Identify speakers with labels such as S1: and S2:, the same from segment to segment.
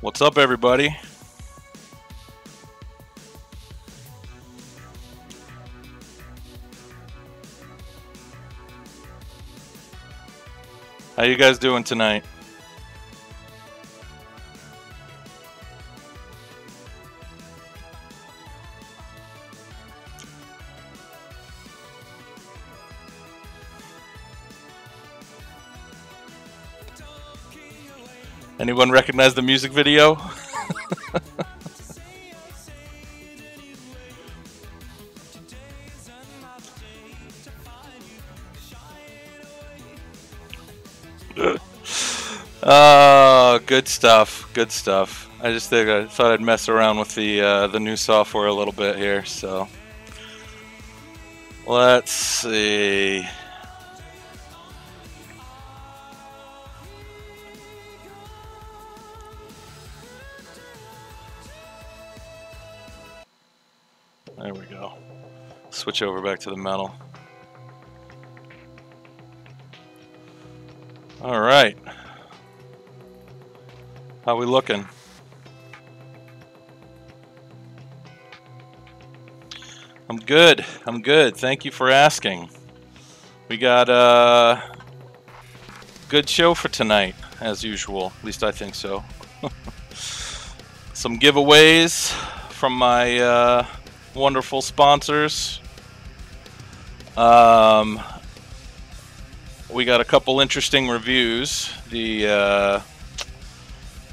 S1: What's up, everybody? How you guys doing tonight? Anyone recognize the music video? Oh, good stuff. Good stuff. I thought I'd mess around with the new software a little bit here. So let's see. There we go. Switch over back to the metal. All right. How we looking? I'm good. I'm good. Thank you for asking. We got a good show for tonight, as usual. At least I think so. Some giveaways from my wonderful sponsors. We got a couple interesting reviews. The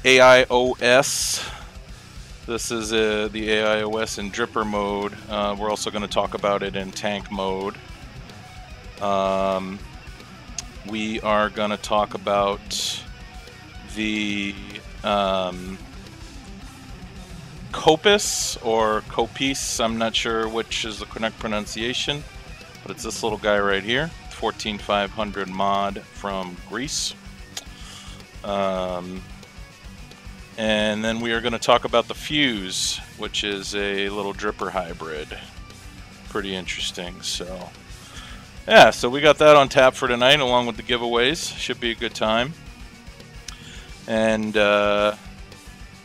S1: AIOS. This is the AIOS in dripper mode. We're also going to talk about it in tank mode. We are going to talk about the KOPIS or KOPIS. I'm not sure which is the correct pronunciation, but it's this little guy right here. 14500 mod from Greece. And then we are going to talk about the Fuse, which is a little dripper hybrid. Pretty interesting. So, yeah, so we got that on tap for tonight, along with the giveaways. Should be a good time. And,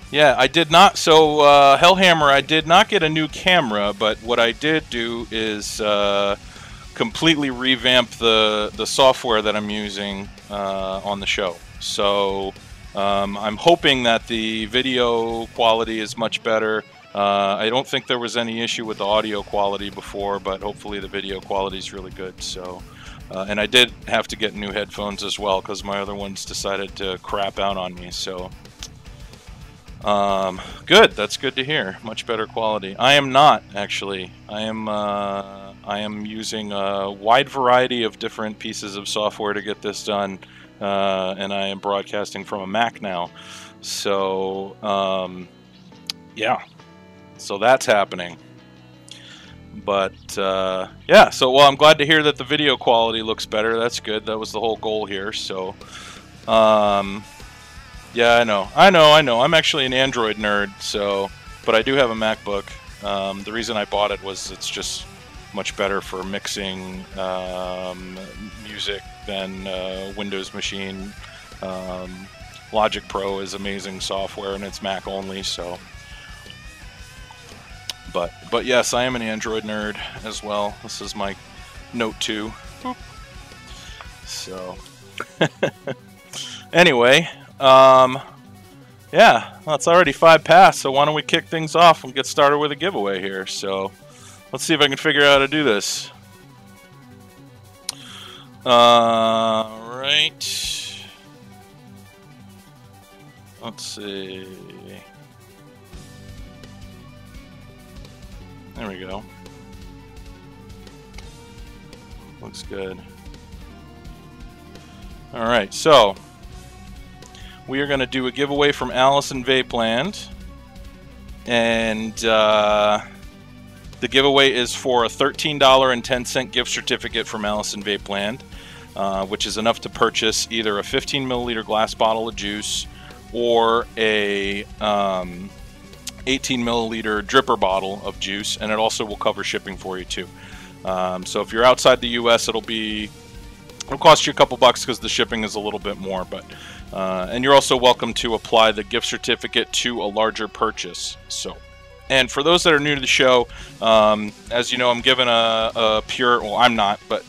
S1: yeah, I did not, so Hellhammer, I did not get a new camera, but what I did do is completely revamp the software that I'm using on the show. So I'm hoping that the video quality is much better. I don't think there was any issue with the audio quality before, but hopefully the video quality is really good. So, and I did have to get new headphones as well because my other ones decided to crap out on me. So, good. That's good to hear. Much better quality. I am not actually. I am using a wide variety of different pieces of software to get this done. And I am broadcasting from a Mac now. So, yeah. So that's happening. But, yeah. So, well, I'm glad to hear that the video quality looks better. That's good. That was the whole goal here. So, yeah, I know. I'm actually an Android nerd, so, but I do have a MacBook. The reason I bought it was it's just much better for mixing music than Windows machine. Logic Pro is amazing software, and it's Mac only. So, but yes, I am an Android nerd as well. This is my Note 2. Boop. So, anyway, yeah, well, it's already 5 past. So why don't we kick things off and get started with a giveaway here? So, let's see if I can figure out how to do this. Right. Let's see. There we go. Looks good. Alright, so we are going to do a giveaway from Allison Vapeland. And the giveaway is for a $13.10 gift certificate from Allison Vapeland, which is enough to purchase either a 15 milliliter glass bottle of juice or a 18 milliliter dripper bottle of juice, and it also will cover shipping for you too. So if you're outside the US, it'll cost you a couple bucks because the shipping is a little bit more, but And you're also welcome to apply the gift certificate to a larger purchase. So, and for those that are new to the show, as you know, I'm giving a pure, well, I'm not, but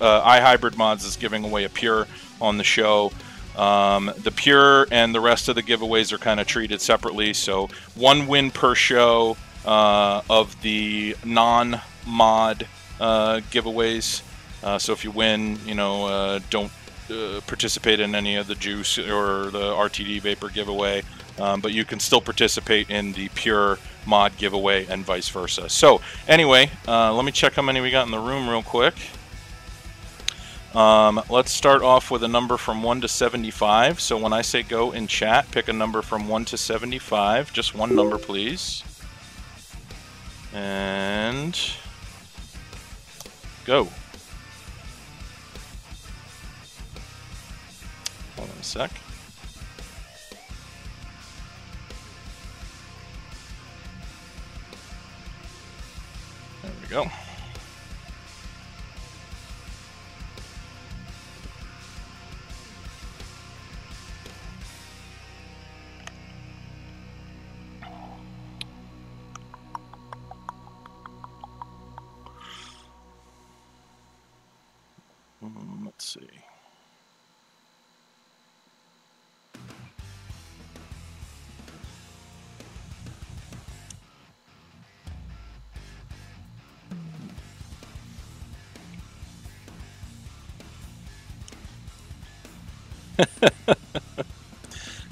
S1: iHybrid Mods is giving away a pure on the show. The pure and the rest of the giveaways are kind of treated separately. So 1 win per show of the non-mod giveaways. So if you win, you know, don't participate in any of the juice or the RTD vapor giveaway, but you can still participate in the pure mod giveaway and vice versa. So anyway, let me check how many we got in the room real quick. Let's start off with a number from 1 to 75. So when I say go in chat, pick a number from 1 to 75. Just one number, please. And go. Hold on a sec. There we go. Let's see.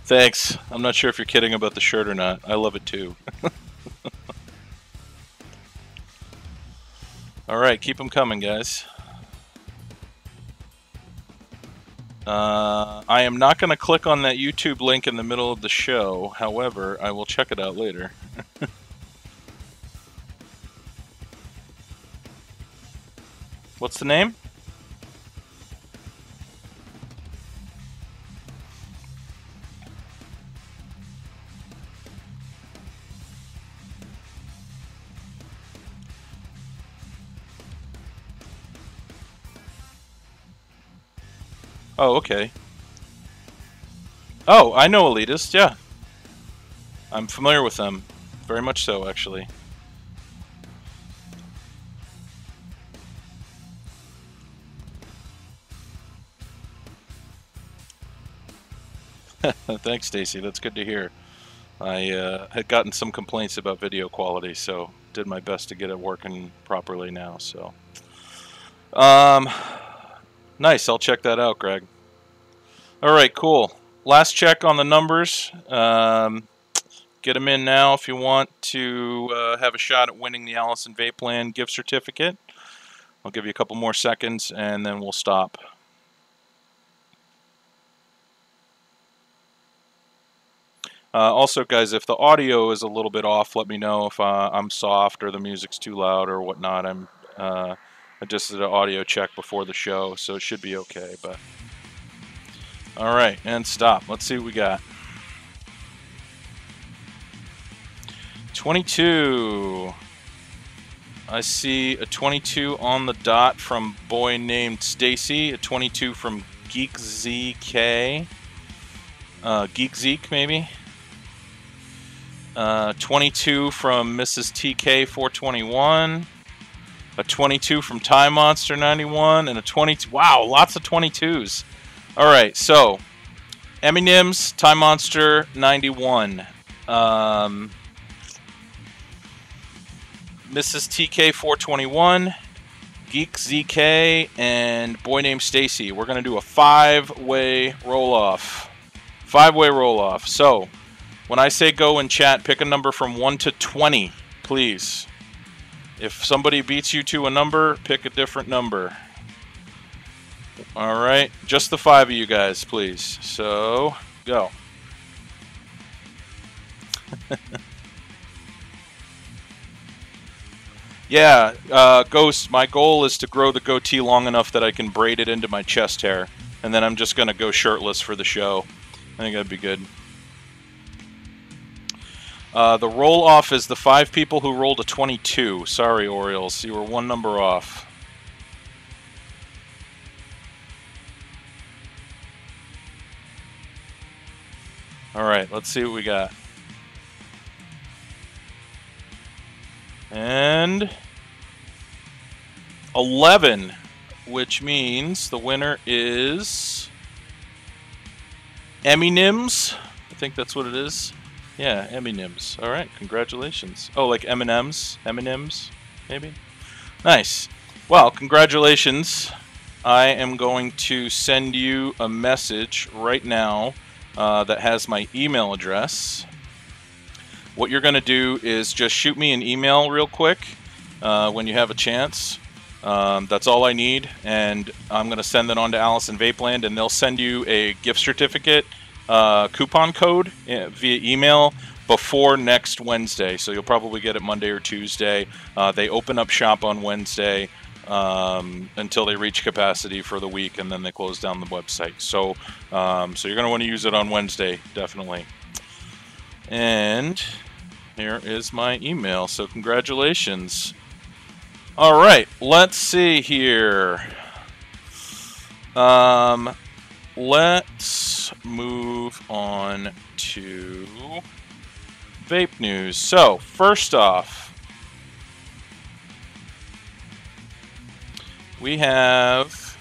S1: Thanks. I'm not sure if you're kidding about the shirt or not. I love it too. All right, keep them coming, guys. I am not going to click on that YouTube link in the middle of the show. However, I will check it out later. What's the name? Oh, okay. Oh, I know Elitist, yeah. I'm familiar with them. Very much so, actually. Thanks, Stacy. That's good to hear. I had gotten some complaints about video quality, so did my best to get it working properly now, so. Nice, I'll check that out, Greg. Alright, cool. Last check on the numbers. Get them in now if you want to have a shot at winning the Allison Vape Land gift certificate. I'll give you a couple more seconds and then we'll stop. Also, guys, if the audio is a little bit off, let me know if I'm soft or the music's too loud or whatnot. I just did an audio check before the show, so it should be okay. But all right, and stop. Let's see what we got. 22. I see a 22 on the dot from boy named Stacy. A 22 from GeekZK. GeekZeke, maybe. 22 from Mrs. TK421. A 22 from Time Monster 91 and a 22. Wow, lots of 22s. All right, so Eminem's Time Monster 91. Mrs. TK421, Geek ZK, and boy named Stacy. We're gonna do a 5-way roll-off. 5-way roll-off. So when I say go in chat, pick a number from 1 to 20, please. If somebody beats you to a number, pick a different number. All right, just the 5 of you guys, please. So, go. Yeah, Ghost, my goal is to grow the goatee long enough that I can braid it into my chest hair. And then I'm just going to go shirtless for the show. I think that'd be good. The roll-off is the 5 people who rolled a 22. Sorry, Orioles. You were 1 number off. right, let's see what we got. And 11, which means the winner is Eminems. I think that's what it is. Yeah, Eminems. All right, congratulations. Oh, like M&Ms? Eminems, maybe? Nice. Well, congratulations. I am going to send you a message right now that has my email address. What you're going to do is just shoot me an email real quick when you have a chance. That's all I need, and I'm going to send it on to Alice and Vapeland, and they'll send you a gift certificate coupon code via email before next Wednesday. So you'll probably get it Monday or Tuesday. They open up shop on Wednesday until they reach capacity for the week, and then they close down the website. So, so you're going to want to use it on Wednesday, definitely. And here is my email. So congratulations. All right, let's see here. Let's move on to vape news. So, first off, we have...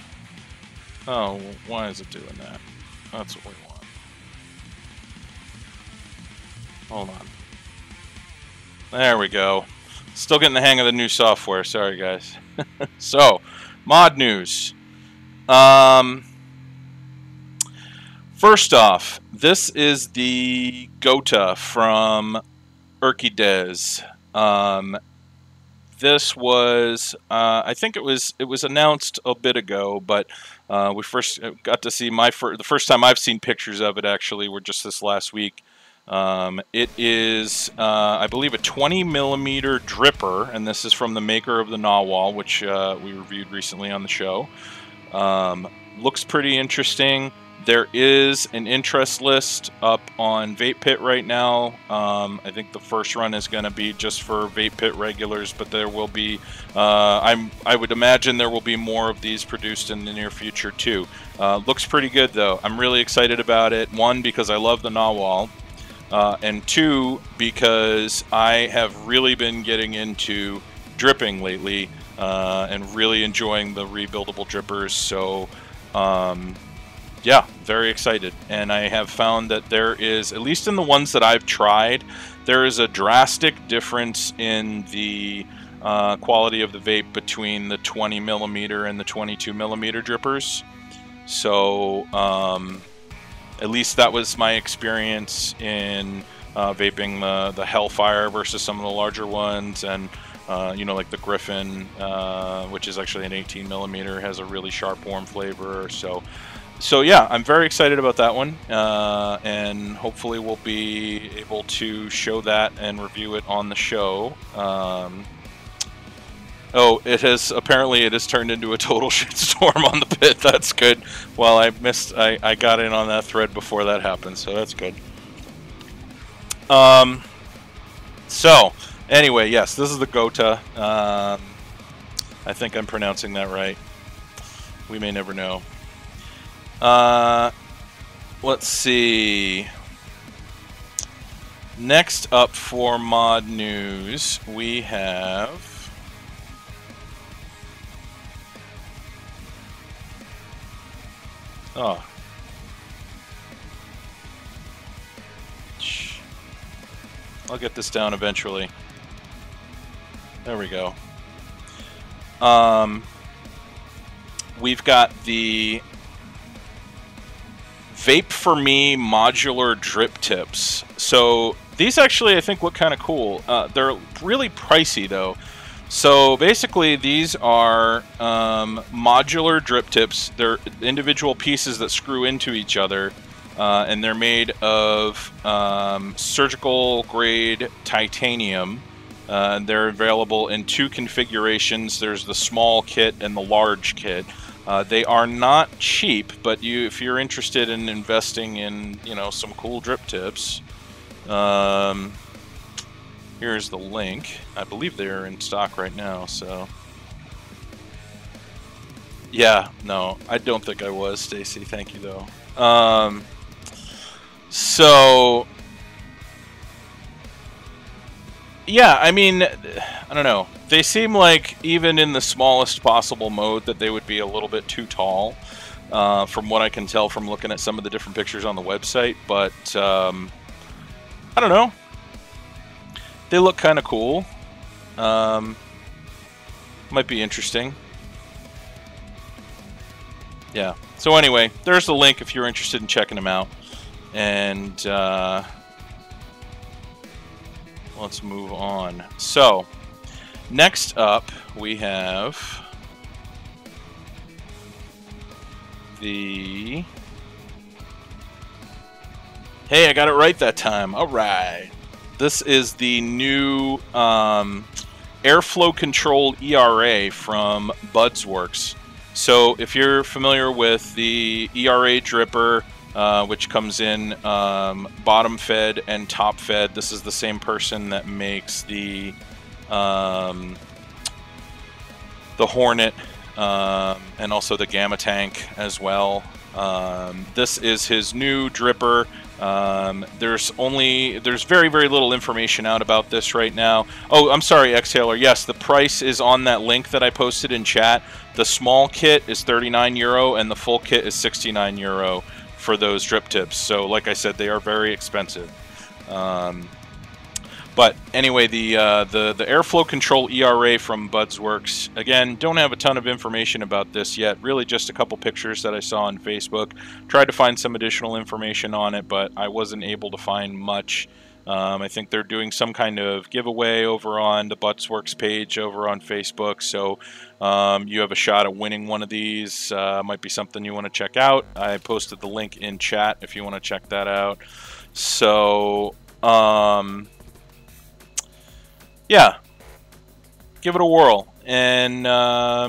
S1: Oh, why is it doing that? That's what we want. Hold on. There we go. Still getting the hang of the new software. Sorry, guys. So, mod news. First off, this is the Gota from Eliquid Lab. This was, I think it was announced a bit ago, but we first got to see the first time I've seen pictures of it. Actually, were just this last week. It is, I believe, a 20mm dripper, and this is from the maker of the Narwhal, which we reviewed recently on the show. Looks pretty interesting. There is an interest list up on Vape Pit right now. I think the first run is going to be just for Vape Pit regulars, but there will be, I would imagine there will be more of these produced in the near future too. Looks pretty good though. I'm really excited about it. One, because I love the Narwhal. And two, because I have really been getting into dripping lately and really enjoying the rebuildable drippers. So, yeah, very excited. And I have found that there is, at least in the ones that I've tried, there is a drastic difference in the quality of the vape between the 20mm and the 22mm drippers. So, at least that was my experience in vaping the Hellfire versus some of the larger ones, and you know, like the Griffin, which is actually an 18mm, has a really sharp, warm flavor. So yeah, I'm very excited about that one, and hopefully we'll be able to show that and review it on the show. Oh, it has turned into a total shitstorm on the pit. That's good. Well, I got in on that thread before that happened, so that's good. So anyway, yes, this is the Gota. I think I'm pronouncing that right. We may never know. Let's see. Next up for mod news, we have... Oh. I'll get this down eventually. There we go. We've got the Vape for Me modular drip tips. So these actually, I think, look kind of cool. They're really pricey though. So basically these are modular drip tips. They're individual pieces that screw into each other, and they're made of surgical grade titanium. They're available in two configurations. There's the small kit and the large kit. They are not cheap, but if you're interested in investing in, you know, some cool drip tips, here's the link. I believe they're in stock right now, so... Yeah, no, I don't think I was, Stacy. Thank you, though. So, yeah, I mean, I don't know. They seem like, even in the smallest possible mode, that they would be a little bit too tall, from what I can tell from looking at some of the different pictures on the website. But, I don't know. They look kind of cool. Might be interesting. Yeah. So anyway, there's the link if you're interested in checking them out. And let's move on. So, next up we have the... Hey, I got it right that time. All right. This is the new airflow controlled ERA from Budsworks. So if you're familiar with the ERA dripper, which comes in bottom fed and top fed, this is the same person that makes the Hornet and also the Gamma Tank as well. This is his new dripper. There's very little information out about this right now. Oh, I'm sorry, Exhaler. Yes, the price is on that link that I posted in chat. The small kit is €39 and the full kit is €69 for those drip tips. So, like I said, they are very expensive. But anyway, the airflow control ERA from Budsworks, again, don't have a ton of information about this yet. Really just a couple pictures that I saw on Facebook. Tried to find some additional information on it, but I wasn't able to find much. I think they're doing some kind of giveaway over on the Budsworks page over on Facebook. So you have a shot at winning one of these. Might be something you want to check out. I posted the link in chat if you want to check that out. So... yeah, give it a whirl, and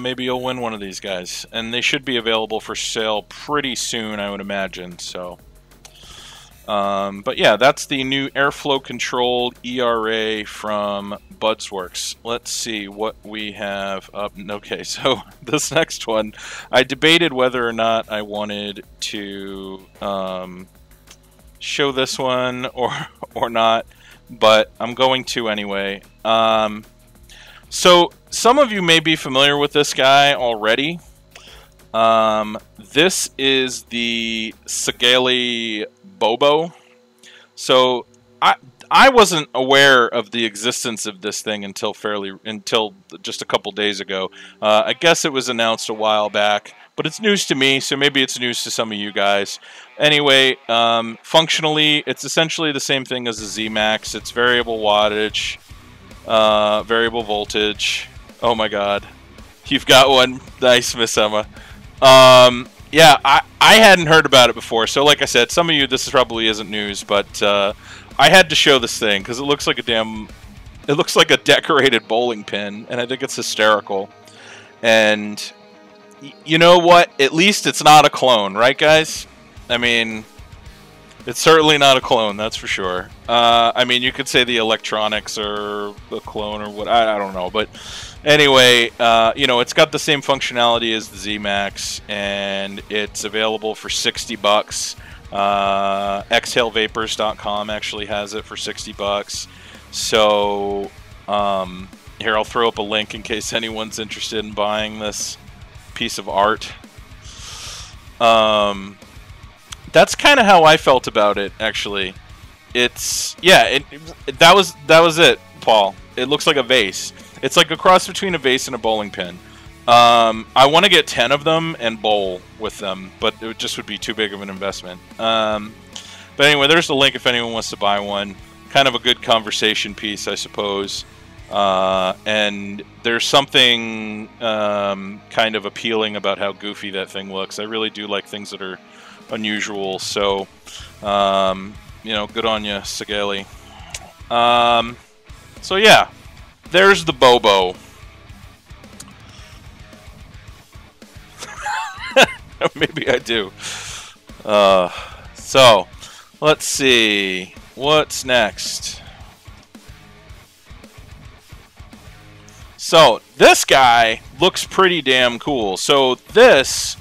S1: maybe you'll win one of these guys. And they should be available for sale pretty soon, I would imagine. So, but yeah, that's the new airflow controlled ERA from Budsworks. Let's see what we have up. Okay, so this next one, I debated whether or not I wanted to show this one or not, but I'm going to anyway. So some of you may be familiar with this guy already. This is the Sageli Bobo. So I wasn't aware of the existence of this thing until just a couple days ago. I guess it was announced a while back, but it's news to me, so maybe it's news to some of you guys. Anyway, functionally, it's essentially the same thing as a Z-Max. It's variable wattage, variable voltage. Oh my god. You've got one. Nice, Miss Emma. Yeah, I hadn't heard about it before, so like I said, some of you, this probably isn't news, but I had to show this thing, because it looks like it looks like a decorated bowling pin, and I think it's hysterical. And... you know what? At least it's not a clone, right, guys? I mean, it's certainly not a clone, that's for sure. I mean, you could say the electronics are a clone or what, I don't know. But anyway, you know, it's got the same functionality as the Z-Max, and it's available for $60. ExhaleVapors.com actually has it for $60. So, here, I'll throw up a link in case anyone's interested in buying this piece of art. That's kind of how I felt about it, actually. It's, yeah, that was it, Paul. It looks like a vase. It's like a cross between a vase and a bowling pin. I want to get 10 of them and bowl with them, but it just would be too big of an investment. But anyway, there's the link if anyone wants to buy one. Kind of a good conversation piece, I suppose. And there's something kind of appealing about how goofy that thing looks. I really do like things that are unusual, so you know, good on you, Sageli. So yeah, there's the Bobo. Maybe I do. So let's see what's next. So, this guy looks pretty damn cool. So, this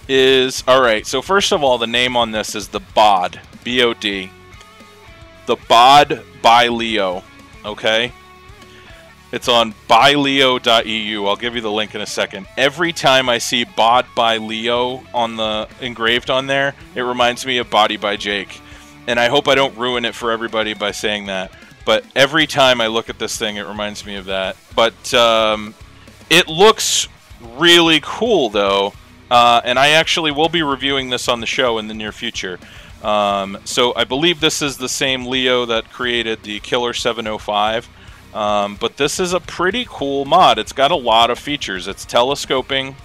S1: is... alright, so first of all, the name on this is the BOD. BOD. The bod by Leo. Okay? It's on byleo.eu. I'll give you the link in a second. Every time I see bod by Leo on the engraved on there, it reminds me of Body by Jake. And I hope I don't ruin it for everybody by saying that. But every time I look at this thing, it reminds me of that. But it looks really cool, though. And I actually will be reviewing this on the show in the near future. So I believe this is the same Leo that created the Killer 705. But this is a pretty cool mod. It's got a lot of features. It's telescoping.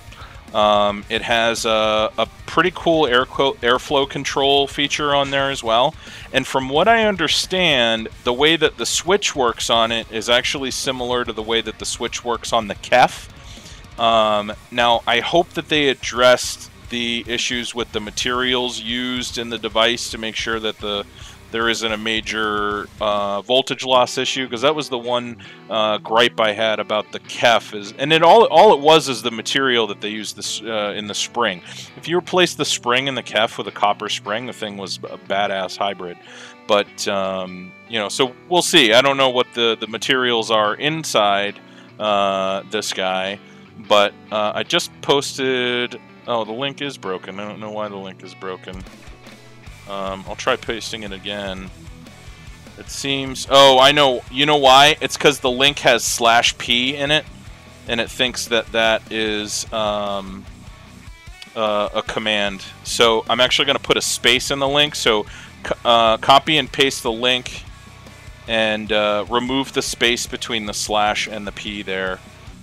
S1: It has a pretty cool airflow control feature on there as well. And from what I understand, the way that the switch works on it is actually similar to the way that the switch works on the KEF. Now, I hope that they addressed the issues with the materials used in the device to make sure that there isn't a major voltage loss issue, because that was the one gripe I had about the KEF. And all it was is the material that they used in the spring. If you replace the spring in the KEF with a copper spring, the thing was a badass hybrid. But you know, so we'll see. I don't know what the materials are inside this guy, but I just posted. Oh, the link is broken. I don't know why the link is broken. I'll try pasting it again. It seems... Oh, I know. You know why? It's because the link has /p in it, and it thinks that that is a command. So I'm actually going to put a space in the link. So copy and paste the link and remove the space between the / and the p there.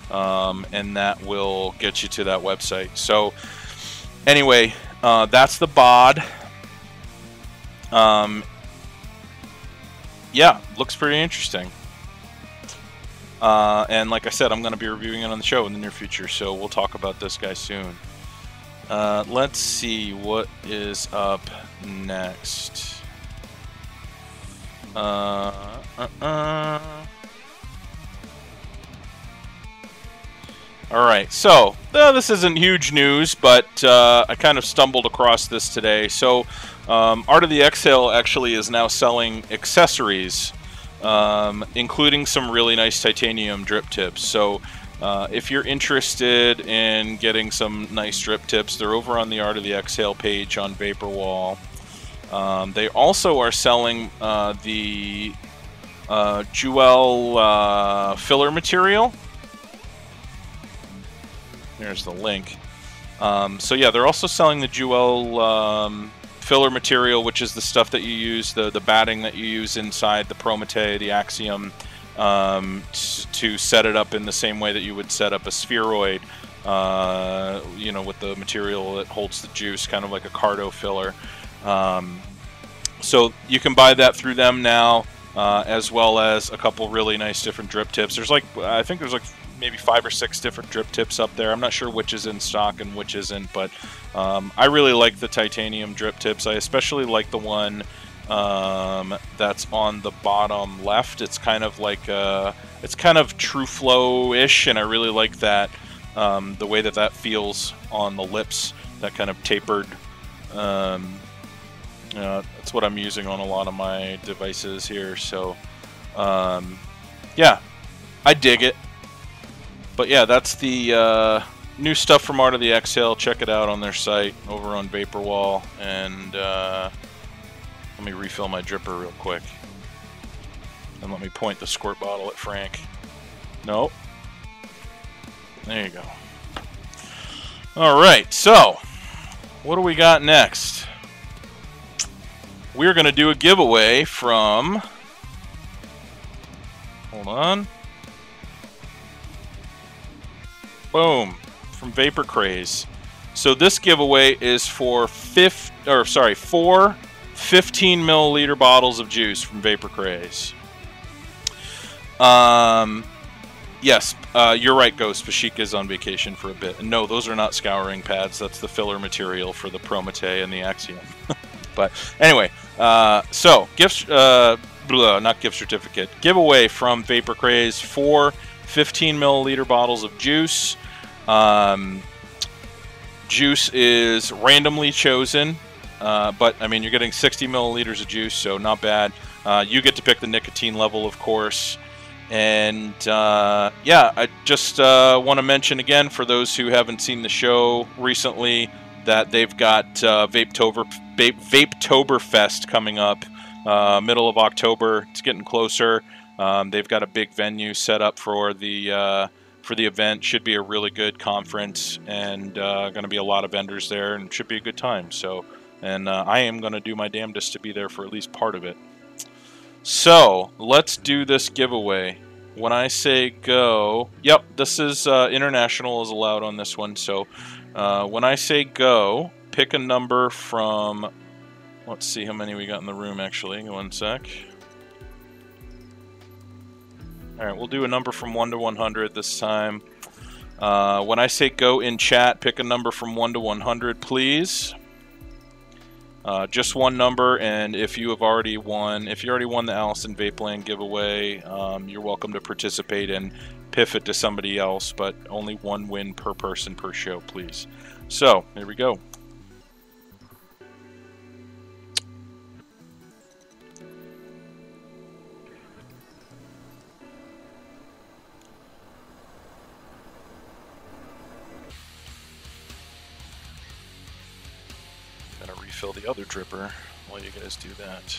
S1: And that will get you to that website. So anyway, that's the bod. Yeah, looks pretty interesting. And like I said, I'm going to be reviewing it on the show in the near future, so we'll talk about this guy soon. Let's see what is up next. Alright, so, this isn't huge news, but I kind of stumbled across this today. So, Art of the Exhale actually is now selling accessories, including some really nice titanium drip tips. So, if you're interested in getting some nice drip tips, they're over on the Art of the Exhale page on Vaporwall. They also are selling the Jewel filler material. There's the link. So yeah, they're also selling the Jewel filler material, which is the stuff that you use, the batting that you use inside the Prometei, the Axiom, to set it up in the same way that you would set up a spheroid, you know, with the material that holds the juice, kind of like a Cardo filler. So you can buy that through them now, as well as a couple really nice different drip tips. There's like, I think there's like maybe 5 or 6 different drip tips up there. I'm not sure which is in stock and which isn't, but I really like the titanium drip tips. I especially like the one that's on the bottom left. It's kind of like it's kind of True Flow-ish, and I really like that, the way that that feels on the lips, that kind of tapered. That's what I'm using on a lot of my devices here. So yeah, I dig it. But yeah, that's the new stuff from Art of the Exhale. Check it out on their site over on Vaporwall. And let me refill my dripper real quick. And let me point the squirt bottle at Frank. Nope. There you go. Alright, so what do we got next? We're going to do a giveaway from... Hold on. Boom, from Vapor Craze. So this giveaway is for 4 15 milliliter bottles of juice from Vapor Craze. Yes, you're right, Ghost. Pashik is on vacation for a bit. And no, those are not scouring pads. That's the filler material for the Prometei and the Axiom. But anyway, so not gift certificate. Giveaway from Vapor Craze for 15 milliliter bottles of juice. Juice is randomly chosen But I mean, you're getting 60 milliliters of juice, so not bad. You get to pick the nicotine level, of course. And yeah, I just want to mention again, for those who haven't seen the show recently, that they've got Vapetoberfest coming up, middle of October. It's getting closer. They've got a big venue set up for the event. Should be a really good conference, and going to be a lot of vendors there, and should be a good time. So, and I am going to do my damnedest to be there for at least part of it. So let's do this giveaway. When I say go, yep, this is international is allowed on this one. So when I say go, pick a number from, let's see how many we got in the room actually. One sec. All right, we'll do a number from 1 to 100 this time. When I say go in chat, pick a number from 1 to 100, please. Just one number, and if you already won the Allison Vapeland giveaway, you're welcome to participate and piff it to somebody else, but only one win per person per show, please. So, here we go. Fill the other dripper while you guys do that.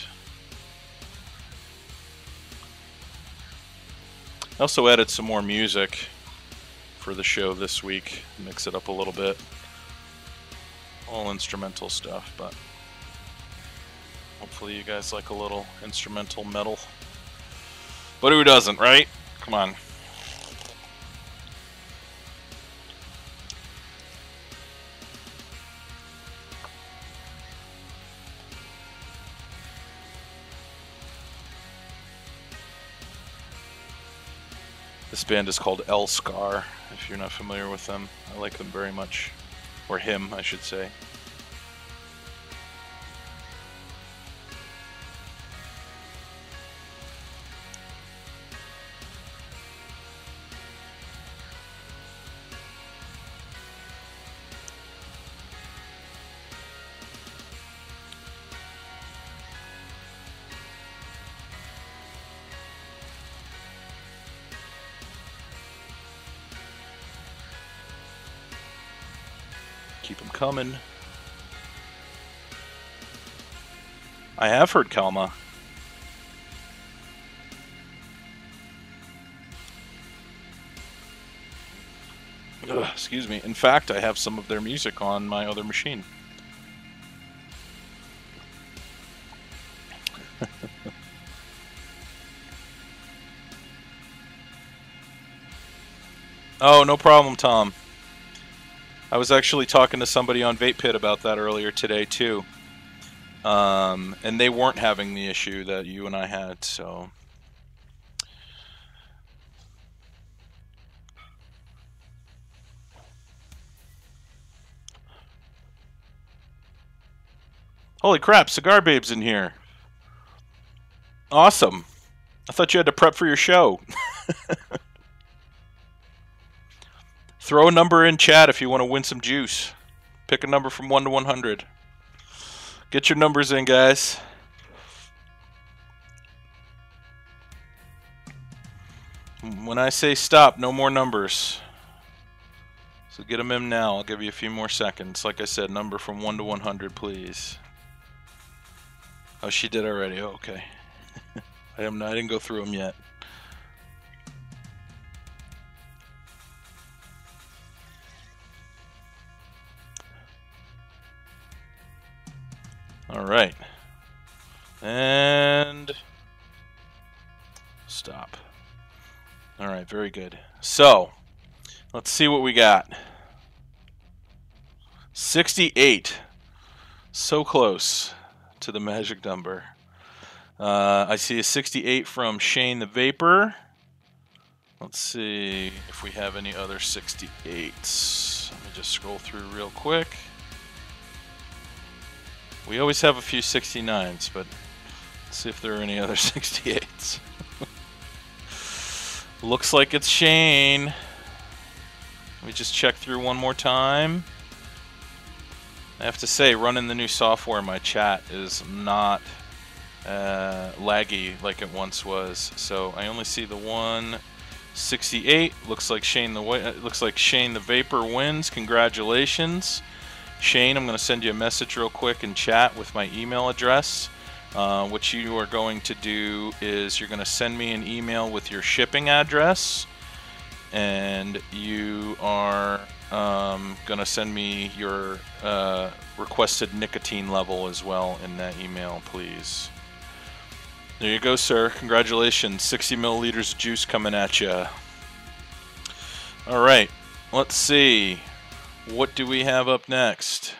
S1: I also added some more music for the show this week, mix it up a little bit. All instrumental stuff, but hopefully you guys like a little instrumental metal. But who doesn't, right? Come on. This band is called L-Scar, if you're not familiar with them. I like them very much. Or him, I should say. Keep them coming. I have heard Kalma. Ugh, excuse me. In fact, I have some of their music on my other machine. Oh, no problem, Tom. I was actually talking to somebody on Vape Pit about that earlier today, too. And they weren't having the issue that you and I had, so... Holy crap, Cigar Babe's in here. Awesome. I thought you had to prep for your show. Throw a number in chat if you want to win some juice. Pick a number from 1 to 100. Get your numbers in, guys. When I say stop, no more numbers. So get them in now. I'll give you a few more seconds. Like I said, number from 1 to 100, please. Oh, she did already. Oh, okay. I didn't go through them yet. All right. And stop. All right, very good. So, let's see what we got. 68. So close to the magic number. I see a 68 from Shane the Vapor. Let's see if we have any other 68s. Let me just scroll through real quick. We always have a few 69s, but let's see if there are any other 68s. Looks like it's Shane. Let me just check through one more time. I have to say, running the new software in my chat is not laggy like it once was. So I only see the 168. Looks like Shane the Vapor wins. Congratulations, Shane. I'm going to send you a message real quick in chat with my email address. What you are going to do is you're going to send me an email with your shipping address, and you are going to send me your requested nicotine level as well in that email, please. There you go, sir. Congratulations. 60 milliliters of juice coming at you. All right. Let's see. What do we have up next?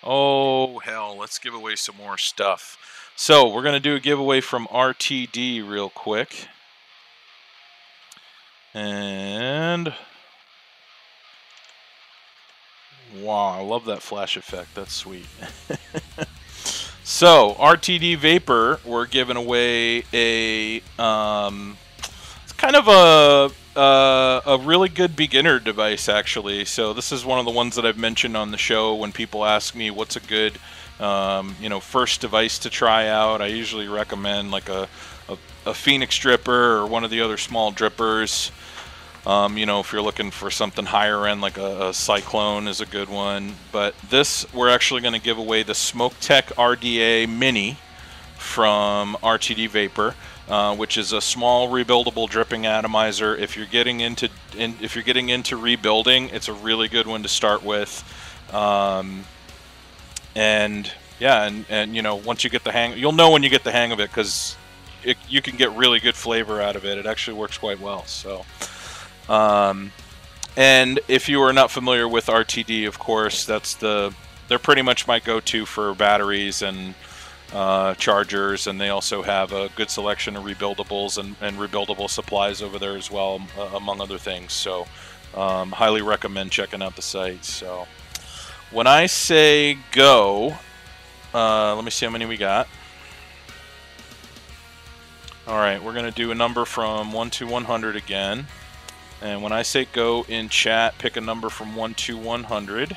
S1: Oh, hell. Let's give away some more stuff. So we're going to do a giveaway from RTD real quick. And wow, I love that flash effect. That's sweet. So RTD Vapor, we're giving away a it's kind of a really good beginner device, actually. So this is one of the ones that I've mentioned on the show when people ask me what's a good first device to try out. I usually recommend like a Phoenix dripper or one of the other small drippers. If you're looking for something higher end, like a Cyclone is a good one. But this, we're actually going to give away the SmokeTech RDA Mini from RTD Vapor, which is a small rebuildable dripping atomizer. If you're getting into rebuilding, it's a really good one to start with. And once you get the hang, you'll know when you get the hang of it, because you can get really good flavor out of it. It actually works quite well. So. And if you are not familiar with RTD, of course, they're pretty much my go-to for batteries and chargers, and they also have a good selection of rebuildables and rebuildable supplies over there as well, among other things. So highly recommend checking out the site. So when I say go, let me see how many we got. All right, we're going to do a number from 1 to 100 again. And when I say go in chat, pick a number from 1 to 100.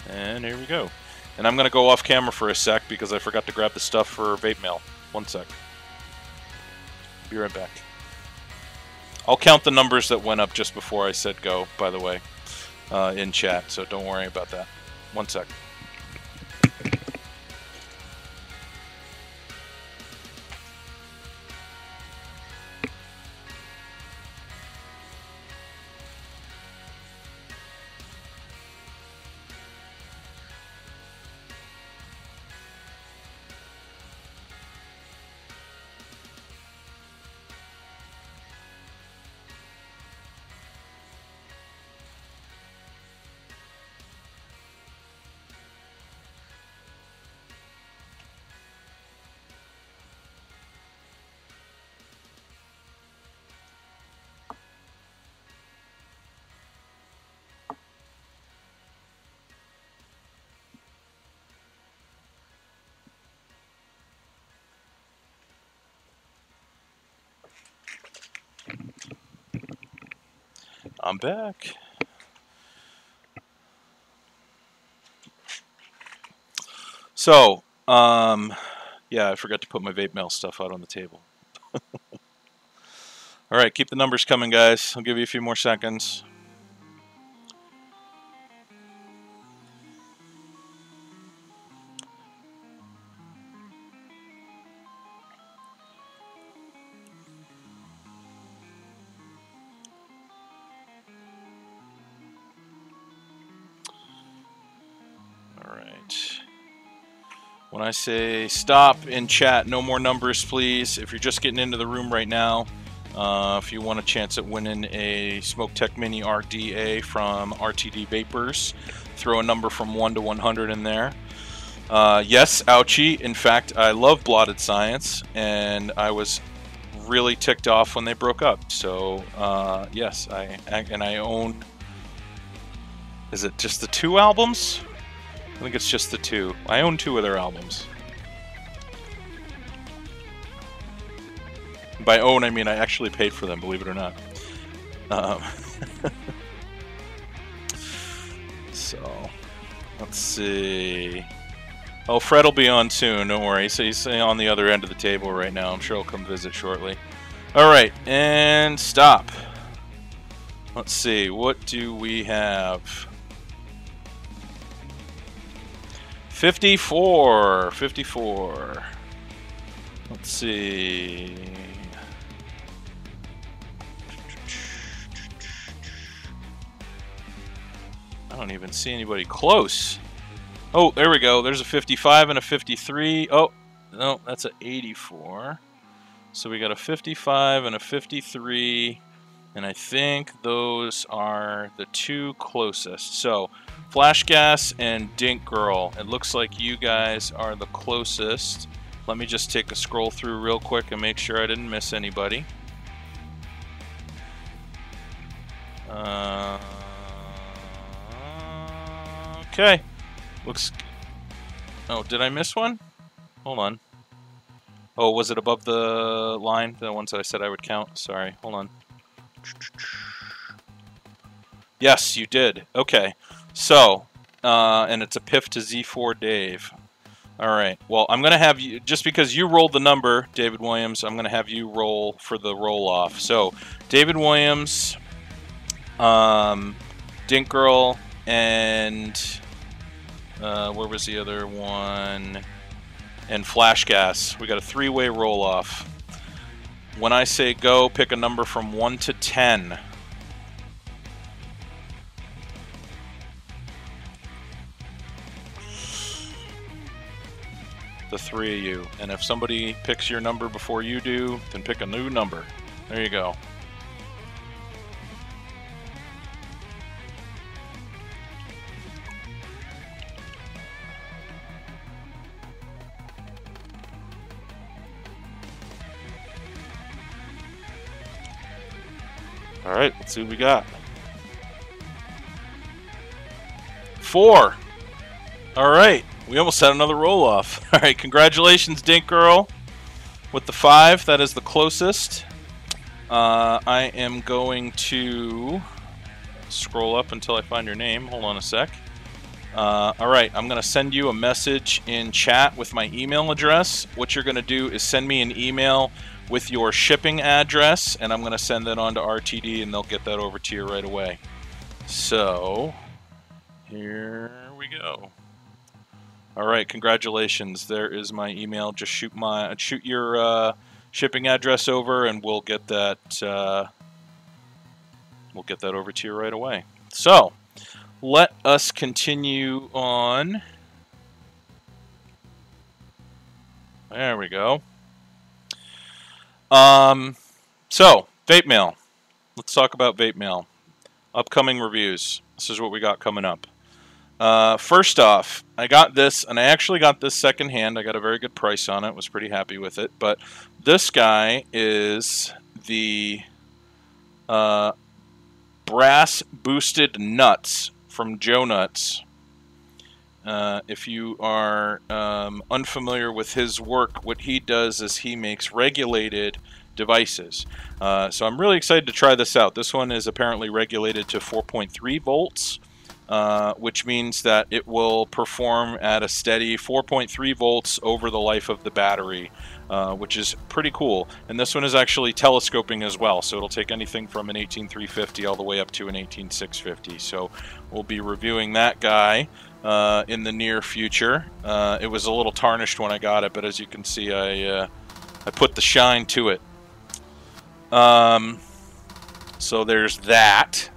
S1: And here we go. And I'm going to go off camera for a sec because I forgot to grab the stuff for vape mail. 1 sec. Be right back. I'll count the numbers that went up just before I said go, by the way, in chat. So don't worry about that. 1 sec. I'm back. So, yeah, I forgot to put my vape mail stuff out on the table. All right, keep the numbers coming, guys. I'll give you a few more seconds. When I say stop in chat, no more numbers, please. If you're just getting into the room right now, if you want a chance at winning a SmokeTech Mini RDA from RTD Vapors, throw a number from 1 to 100 in there. Yes, ouchie. In fact, I love Blotted Science, and I was really ticked off when they broke up. So, yes, I own... Is it just the 2 albums? I think it's just the 2. I own 2 of their albums. By own, I mean I actually paid for them, believe it or not. So, let's see. Oh, Fred will be on soon, don't worry. So he's on the other end of the table right now. I'm sure he'll come visit shortly. Alright, and stop. Let's see, what do we have? 54. 54. Let's see. I don't even see anybody close. Oh, there we go. There's a 55 and a 53. Oh, no, that's an 84. So we got a 55 and a 53. And I think those are the two closest. So, Flash Gas and Dink Girl. It looks like you guys are the closest. Let me just take a scroll through real quick and make sure I didn't miss anybody. Okay. Looks... Oh, did I miss one? Hold on. Oh, was it above the line? The ones that I said I would count? Sorry, hold on. Yes, you did. Okay. So, and it's a PIF to Z4 Dave. Alright, well, I'm going to have you, just because you rolled the number, David Williams, I'm going to have you roll for the roll-off. So, David Williams, Dink Girl, and where was the other one? And Flash Gas. We got a three-way roll-off. When I say go, pick a number from 1 to 10. The three of you. And if somebody picks your number before you do, then pick a new number. There you go. Alright, let's see what we got. 4! Alright, we almost had another roll-off. Alright, congratulations, Dink Girl, with the 5. That is the closest. I am going to scroll up until I find your name. Hold on a sec. Alright, I'm going to send you a message in chat with my email address. What you're going to do is send me an email with your shipping address, and I'm going to send that on to RTD, and they'll get that over to you right away. So, here we go. Alright, congratulations. There is my email. Just shoot your shipping address over, and we'll get that over to you right away. So, let us continue on. There we go. So, Vape Mail. Let's talk about Vape Mail. Upcoming reviews. This is what we got coming up. First off, I got this, and I actually got this secondhand. I got a very good price on it. Was pretty happy with it. But this guy is the Brass Boosted Nuts from Joe Nuts. If you are unfamiliar with his work, what he does is he makes regulated devices. So I'm really excited to try this out. This one is apparently regulated to 4.3 volts, which means that it will perform at a steady 4.3 volts over the life of the battery, which is pretty cool. And this one is actually telescoping as well, so it'll take anything from an 18350 all the way up to an 18650. So we'll be reviewing that guy in the near future. It was a little tarnished when I got it, but as you can see, I put the shine to it. So there's that.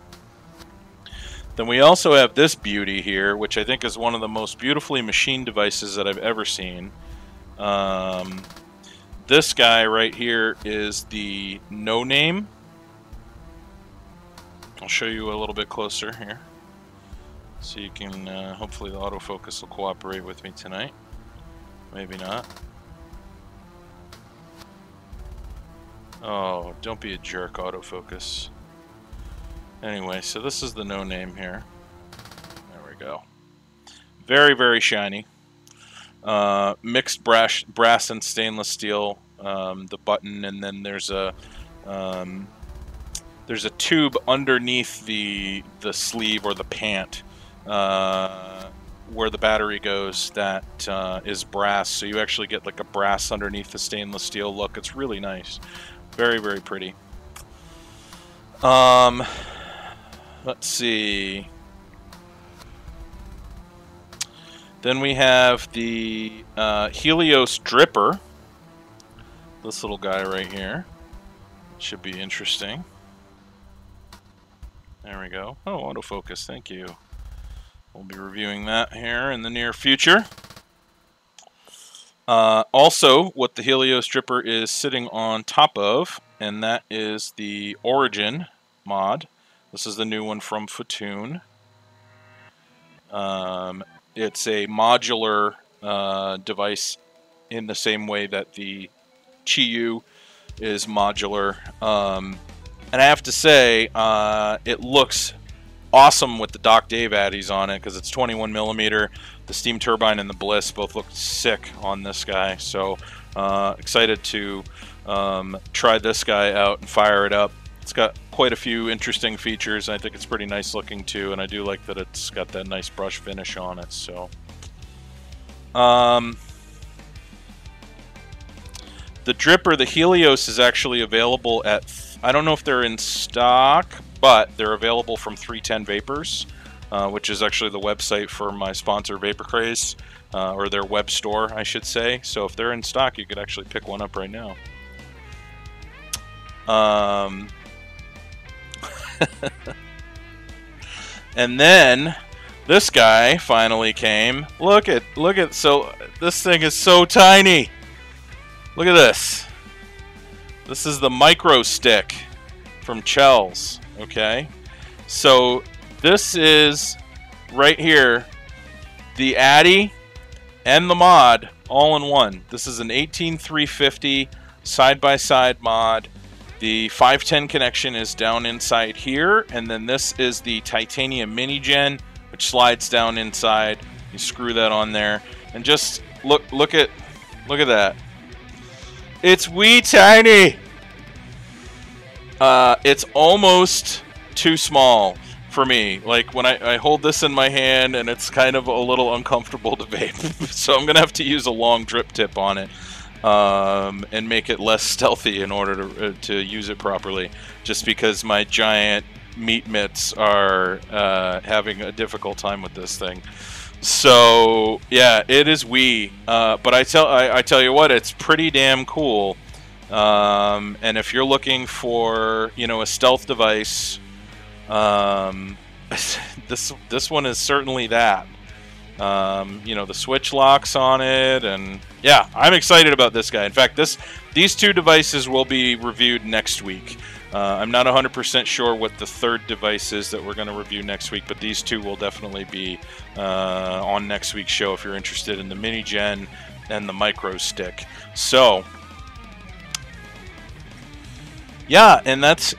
S1: Then we also have this beauty here, which I think is one of the most beautifully machined devices that I've ever seen. This guy right here is the No Name. I'll show you a little bit closer here, so you can, hopefully the autofocus will cooperate with me tonight. Maybe not. Oh, don't be a jerk, autofocus. Anyway, so this is the No Name here. There we go. Very, very shiny. Mixed brass and stainless steel, the button, and then there's a tube underneath the sleeve or the pant where the battery goes that is brass, so you actually get like a brass underneath the stainless steel look. It's really nice. Very, very pretty. Let's see. Then we have the Helios Dripper. This little guy right here. Should be interesting. There we go. Oh, autofocus, thank you. We'll be reviewing that here in the near future. Also, what the Helios Dripper is sitting on top of, and that is the Origin mod. This is the new one from Fatoon. It's a modular device in the same way that the Chiyu is modular. And I have to say, it looks awesome with the Doc Dave addies on it because it's 21 millimeter. The steam turbine and the Bliss both look sick on this guy. So excited to try this guy out and fire it up. It's got quite a few interesting features. I think it's pretty nice looking too, and I do like that it's got that nice brush finish on it. So the Dripper, the Helios, is actually available at, I don't know if they're in stock, but they're available from 310 Vapors, which is actually the website for my sponsor Vapor Craze, or their web store, I should say. So if they're in stock, you could actually pick one up right now. And then this guy finally came. Look at, so this thing is so tiny. Look at this. This is the micro stick from Chell's, okay? So this is right here, the Addy and the mod all in one. This is an 18350 side-by-side mod. The 510 connection is down inside here, and then this is the titanium mini gen, which slides down inside. You screw that on there, and just look at that. It's wee tiny. It's almost too small for me. Like when I hold this in my hand, and it's kind of a little uncomfortable to vape. So I'm gonna have to use a long drip tip on it. And make it less stealthy in order to use it properly, just because my giant meat mitts are having a difficult time with this thing. So yeah, it is wee, but I tell you what, it's pretty damn cool. And if you're looking for, you know, a stealth device, this one is certainly that. You know, the switch locks on it, and yeah, I'm excited about this guy. In fact, these two devices will be reviewed next week. I'm not 100% sure what the third device is that we're going to review next week, but these two will definitely be on next week's show if you're interested in the mini gen and the micro stick. So yeah, and that's,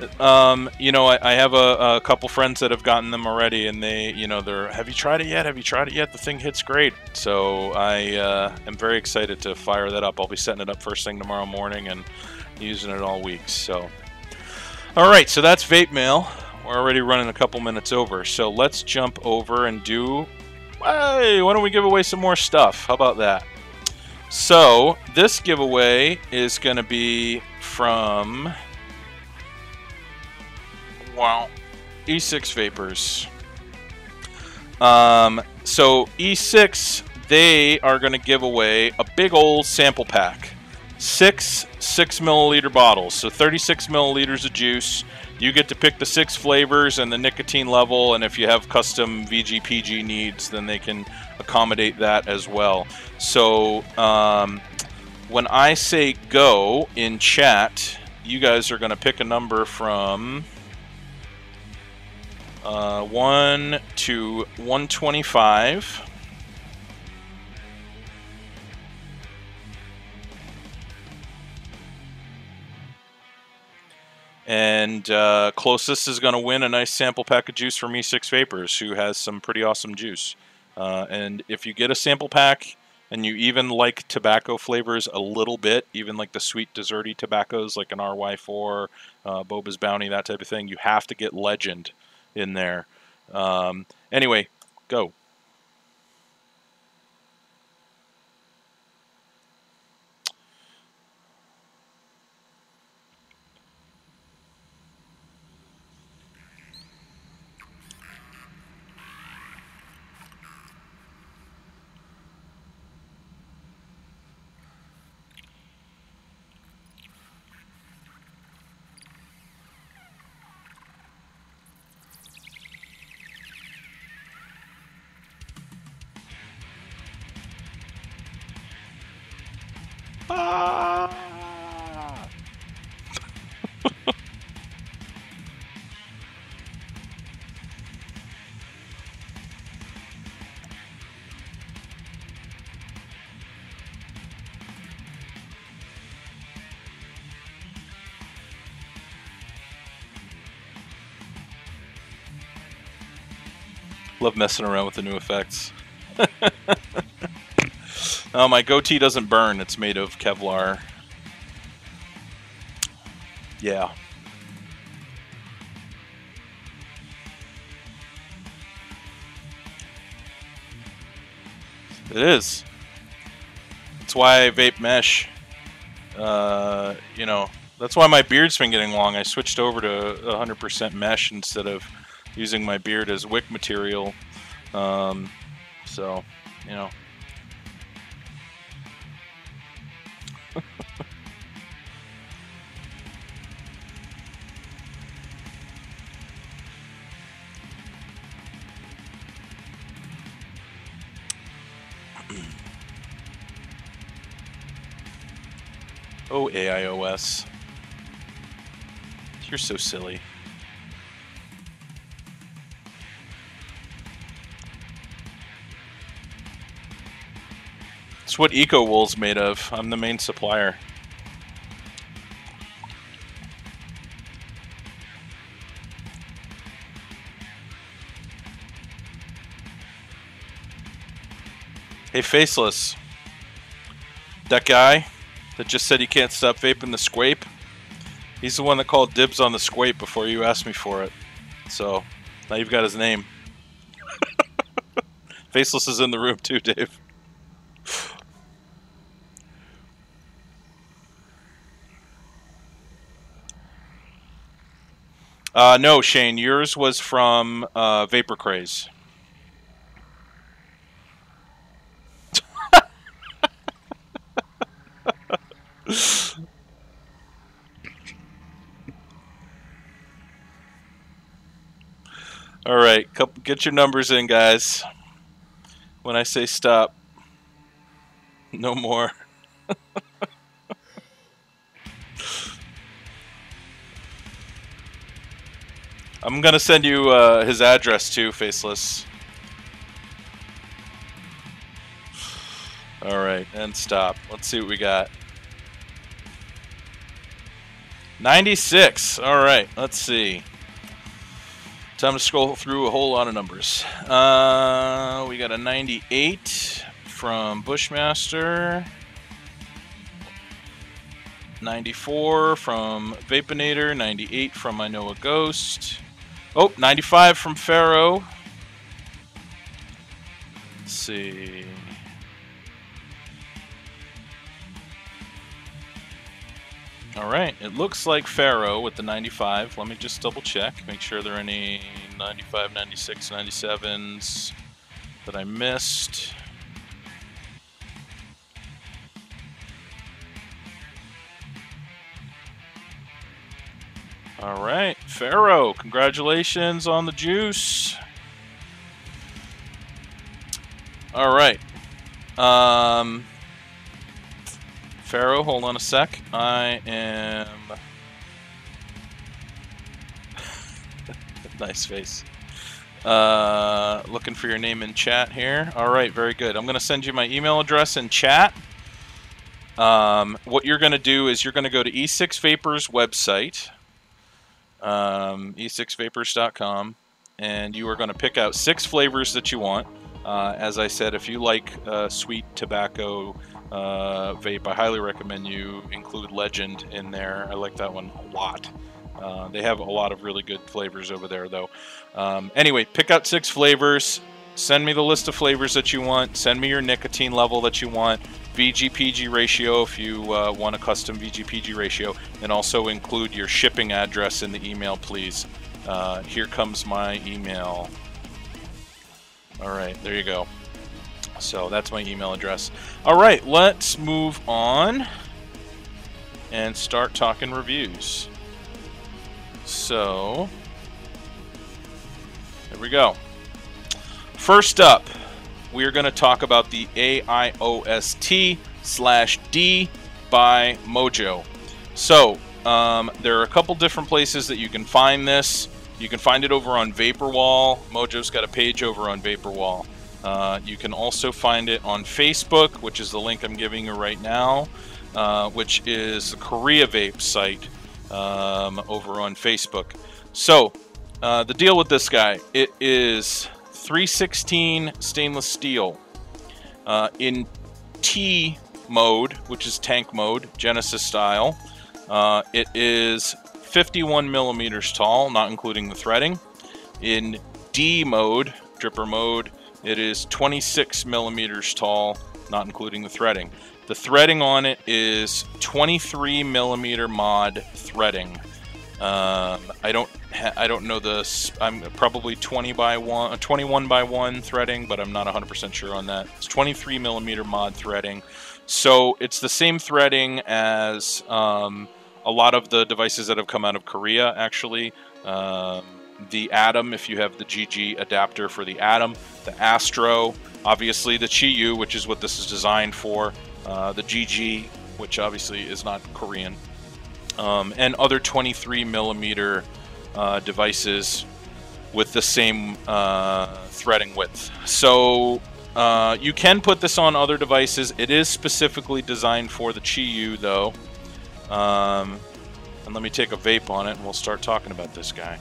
S1: you know, I have a couple friends that have gotten them already, and they, you know, have you tried it yet? Have you tried it yet? The thing hits great. So I am very excited to fire that up. I'll be setting it up first thing tomorrow morning and using it all week. So, all right, so that's Vape Mail. We're already running a couple minutes over. So let's jump over and do, hey, why don't we give away some more stuff? How about that? So this giveaway is going to be from... wow, E6 Vapors. So E6, they are going to give away a big old sample pack. 6 6-milliliter bottles, so 36 milliliters of juice. You get to pick the 6 flavors and the nicotine level, and if you have custom VGPG needs, then they can accommodate that as well. So when I say go in chat, you guys are going to pick a number from 1 to 125. And closest is going to win a nice sample pack of juice from E6 Vapors, who has some pretty awesome juice. And if you get a sample pack and you even like tobacco flavors a little bit, even like the sweet desserty tobaccos like an RY4, Boba's Bounty, that type of thing, you have to get Legend in there. Anyway, Go. Ah! Love messing around with the new effects. Oh, my goatee doesn't burn. It's made of Kevlar. Yeah. It is. That's why I vape mesh. You know, that's why my beard's been getting long. I switched over to 100% mesh instead of using my beard as wick material. So, you know. Oh, AIOS. You're so silly. It's what Eco Wool's made of. I'm the main supplier. Hey, Faceless. That guy that just said he can't stop vaping the Squape, he's the one that called dibs on the Squape before you asked me for it. So, now you've got his name. Faceless is in the room too, Dave. No, Shane, yours was from Vapor Craze. All right, get your numbers in, guys. When I say stop, no more. I'm gonna send you his address too, Faceless. All right, and stop. Let's see what we got. 96. All right, let's see. Time to scroll through a whole lot of numbers. We got a 98 from Bushmaster. 94 from Vaponator. 98 from I Know a Ghost. Oh, 95 from Pharaoh. Let's see. All right, it looks like Pharaoh with the 95. Let me just double check, make sure there are any 95, 96, 97s that I missed. All right, Pharaoh, congratulations on the juice. All right. Pharaoh, hold on a sec. I am... nice face. Looking for your name in chat here. All right, very good. I'm going to send you my email address in chat. What you're going to do is you're going to go to E6 Vapors website, e6vapors.com, and you are going to pick out 6 flavors that you want. As I said, if you like sweet tobacco vape, I highly recommend you include Legend in there. I like that one a lot. They have a lot of really good flavors over there, though. Anyway, pick out 6 flavors. send me the list of flavors that you want. Send me your nicotine level that you want. VG/PG ratio if you want a custom VG/PG ratio, and also include your shipping address in the email, please. Here comes my email. All right, there you go. So that's my email address. All right, let's move on and start talking reviews. So there we go. First up, we are going to talk about the AIOS-T/D by Mojo. So there are a couple different places that you can find this. You can find it over on Vaporwall. Mojo's got a page over on Vaporwall. You can also find it on Facebook, which is the link I'm giving you right now, which is the Korea Vape site over on Facebook. So the deal with this guy, it is 316 stainless steel in T mode, which is tank mode, Genesis style. It is 51 millimeters tall, not including the threading. In D mode, dripper mode, it is 26 millimeters tall, not including the threading. The threading on it is 23 millimeter mod threading. I don't know this. I'm probably 21 by 1 threading, but I'm not 100% sure on that. It's 23 millimeter mod threading, so it's the same threading as a lot of the devices that have come out of Korea, actually. The Atom, if you have the GG adapter for the Atom, the Astro, obviously the Chi-Yu, which is what this is designed for, the GG, which obviously is not Korean, and other 23 millimeter devices with the same threading width. So you can put this on other devices. It is specifically designed for the Chi-Yu, though. And let me take a vape on it and we'll start talking about this guy.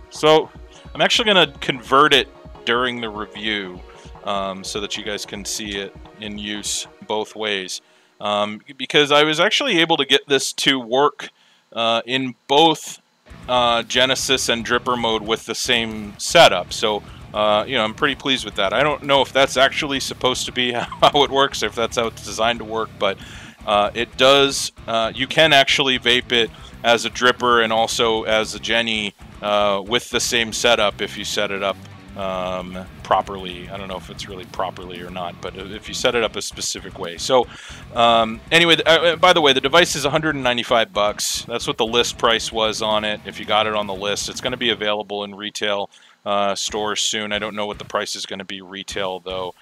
S1: So I'm actually going to convert it during the review so that you guys can see it in use both ways. Because I was actually able to get this to work in both Genesis and dripper mode with the same setup. So you know, I'm pretty pleased with that. I don't know if that's actually supposed to be how it works, or if that's how it's designed to work, but it does. You can actually vape it as a dripper and also as a Jenny with the same setup if you set it up properly. I don't know if it's really properly or not, but if you set it up a specific way. So anyway, by the way, the device is 195 bucks. That's what the list price was on it. If you got it on the list, it's going to be available in retail stores soon. I don't know what the price is going to be retail, though.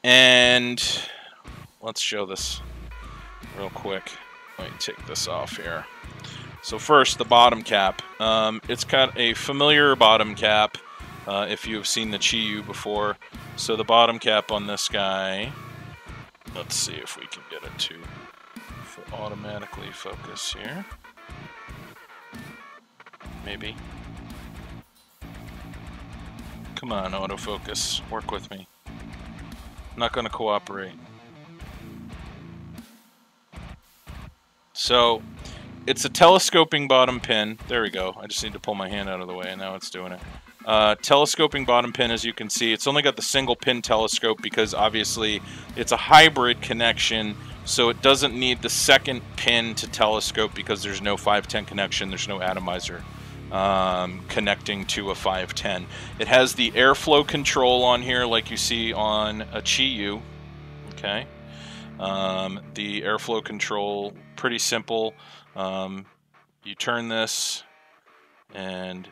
S1: And let's show this real quick. Let me take this off here. So first, the bottom cap. It's got a familiar bottom cap if you've seen the Chi-Yu before. So the bottom cap on this guy, let's see if we can get it to automatically focus here. Maybe. Come on, autofocus. Work with me. I'm not going to cooperate. So it's a telescoping bottom pin. There we go. I just need to pull my hand out of the way, and now it's doing it. Telescoping bottom pin, as you can see. It's only got the single pin telescope because obviously it's a hybrid connection, so it doesn't need the second pin to telescope because there's no 510 connection. There's no atomizer connecting to a 510. It has the airflow control on here like you see on a Chi-Yu. Okay. The airflow control, pretty simple. You turn this and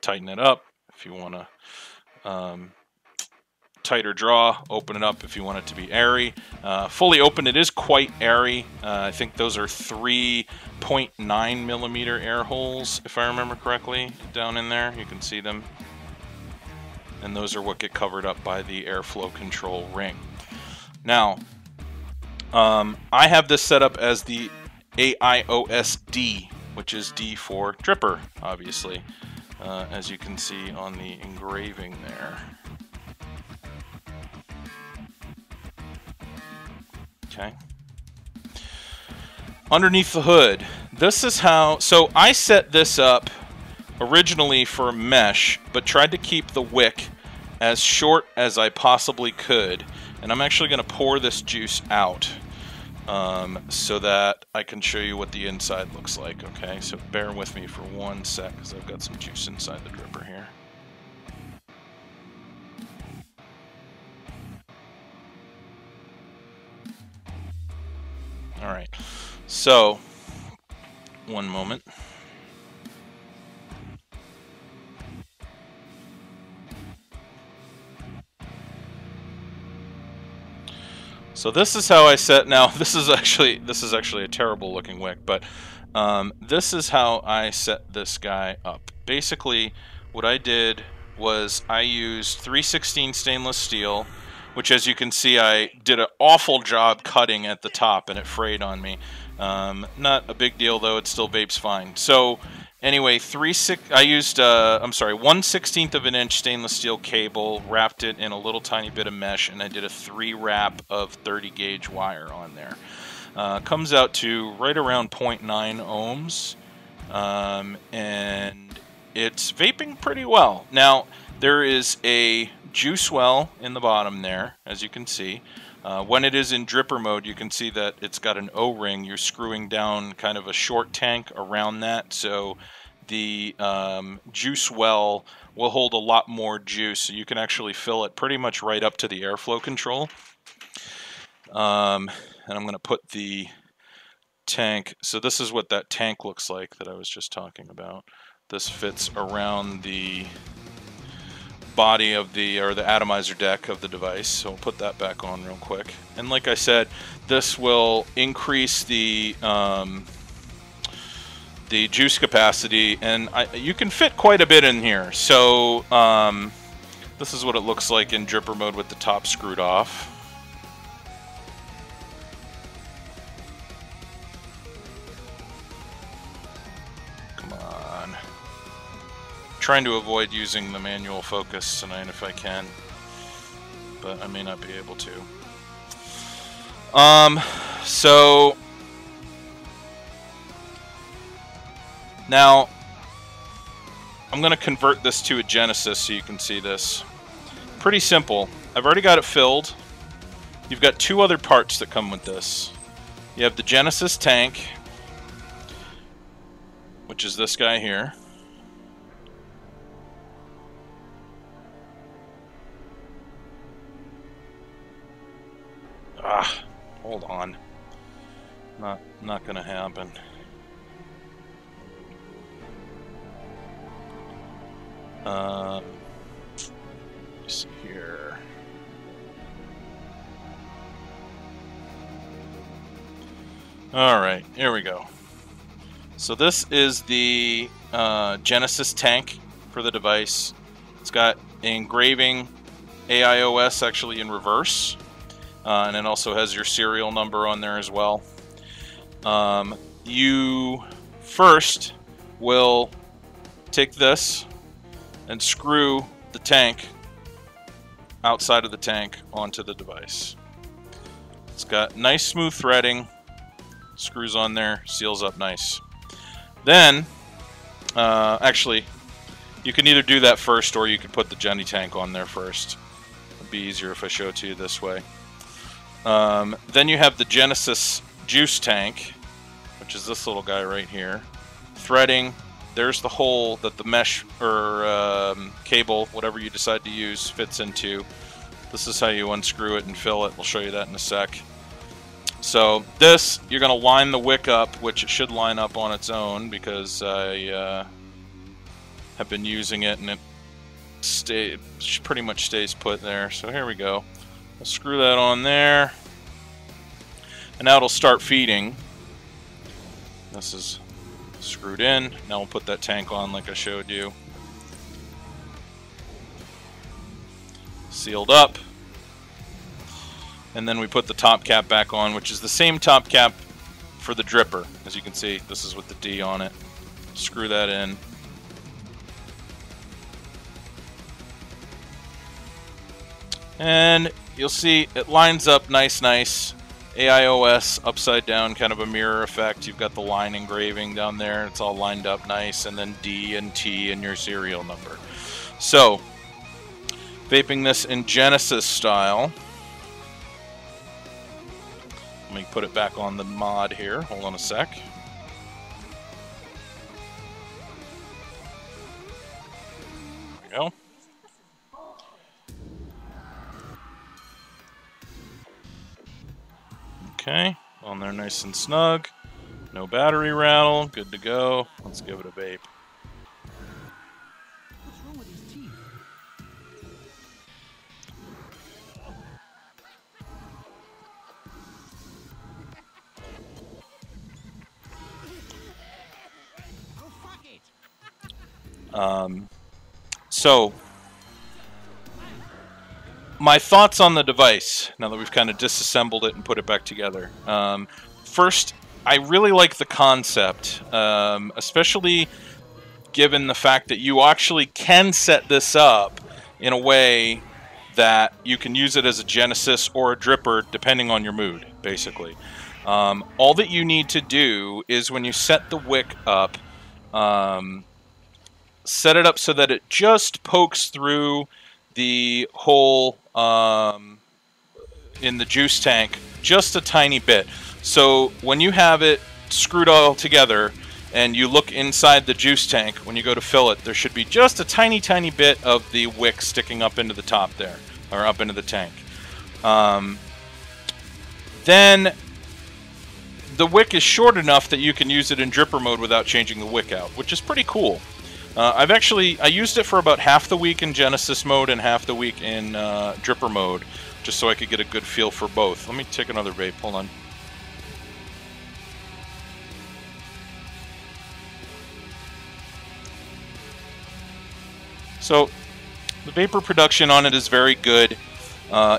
S1: tighten it up if you want to tighter draw, open it up if you want it to be airy. Fully open, it is quite airy. I think those are 3.9 millimeter air holes, if I remember correctly, down in there. You can see them. And those are what get covered up by the airflow control ring. Now, I have this set up as the AIOS-D, which is D for dripper, obviously, as you can see on the engraving there. Okay. underneath the hood, this is how... So I set this up originally for mesh, but tried to keep the wick as short as I possibly could. And I'm actually going to pour this juice out so that I can show you what the inside looks like. Okay, so bear with me for 1 sec, because I've got some juice inside the dripper here. Alright, so, one moment. So this is how I set. Now this is actually a terrible looking wick, but this is how I set this guy up. Basically, what I did was I used 3/16 stainless steel, which, as you can see, I did an awful job cutting at the top, and it frayed on me. Not a big deal though; it still vapes fine. So anyway, 1/16 of an inch stainless steel cable, wrapped it in a little tiny bit of mesh, and I did a 3 wrap of 30 gauge wire on there. Comes out to right around 0.9 ohms, and it's vaping pretty well. Now there is a juice well in the bottom there, as you can see. When it is in dripper mode, you can see that it's got an O-ring. You're screwing down kind of a short tank around that, so the juice well will hold a lot more juice. So you can actually fill it pretty much right up to the airflow control. And I'm going to put the tank. So this is what that tank looks like that I was just talking about. This fits around the body of the atomizer deck of the device, so I'll put that back on real quick. And like I said, this will increase the juice capacity, and you can fit quite a bit in here. So this is what it looks like in dripper mode with the top screwed off. Trying to avoid using the manual focus tonight if I can, but I may not be able to. So now I'm going to convert this to a Genesis so you can see this. Pretty simple. I've already got it filled. You've got 2 other parts that come with this. You have the Genesis tank, which is this guy here. Hold on. Not gonna happen. Let's see here. Alright, here we go. So this is the Genesis tank for the device. It's got engraving AIOS actually in reverse. And it also has your serial number on there as well. You first will take this and screw the tank outside of the tank onto the device. It's got nice smooth threading, screws on there, seals up nice. Then, actually, you can either do that first or you can put the Jenny tank on there first. It'd be easier if I show it to you this way. Then you have the Genesis juice tank, which is this little guy right here. Threading, there's the hole that the mesh or cable, whatever you decide to use, fits into. This is how you unscrew it and fill it. We'll show you that in a sec. So this, you're going to line the wick up, which it should line up on its own because I have been using it and it pretty much stays put there. So here we go. I'll screw that on there, and now it'll start feeding. This is screwed in. Now we'll put that tank on like I showed you. Sealed up. And then we put the top cap back on, which is the same top cap for the dripper. As you can see, this is with the D on it. Screw that in. And you'll see it lines up nice. AIOS upside down, kind of a mirror effect. You've got the line engraving down there. It's all lined up nice, and then D and T and your serial number. So, vaping this in Genesis style. Let me put it back on the mod here. Hold on a sec. There we go. Okay, on there nice and snug. No battery rattle. Good to go. Let's give it a vape.
S2: What's wrong with his teeth? Oh, fuck it.
S1: So, my thoughts on the device, now that we've kind of disassembled it and put it back together. First, I really like the concept, especially given the fact that you actually can set this up in a way that you can use it as a Genesis or a dripper, depending on your mood, basically. All that you need to do is when you set the wick up, set it up so that it just pokes through the hole in the juice tank just a tiny bit. So when you have it screwed all together and you look inside the juice tank, when you go to fill it, there should be just a tiny bit of the wick sticking up into the top there, or up into the tank. Then the wick is short enough that you can use it in dripper mode without changing the wick out, which is pretty cool. I used it for about half the week in Genesis mode and half the week in dripper mode, just so I could get a good feel for both. Let me take another vape. Hold on. So the vapor production on it is very good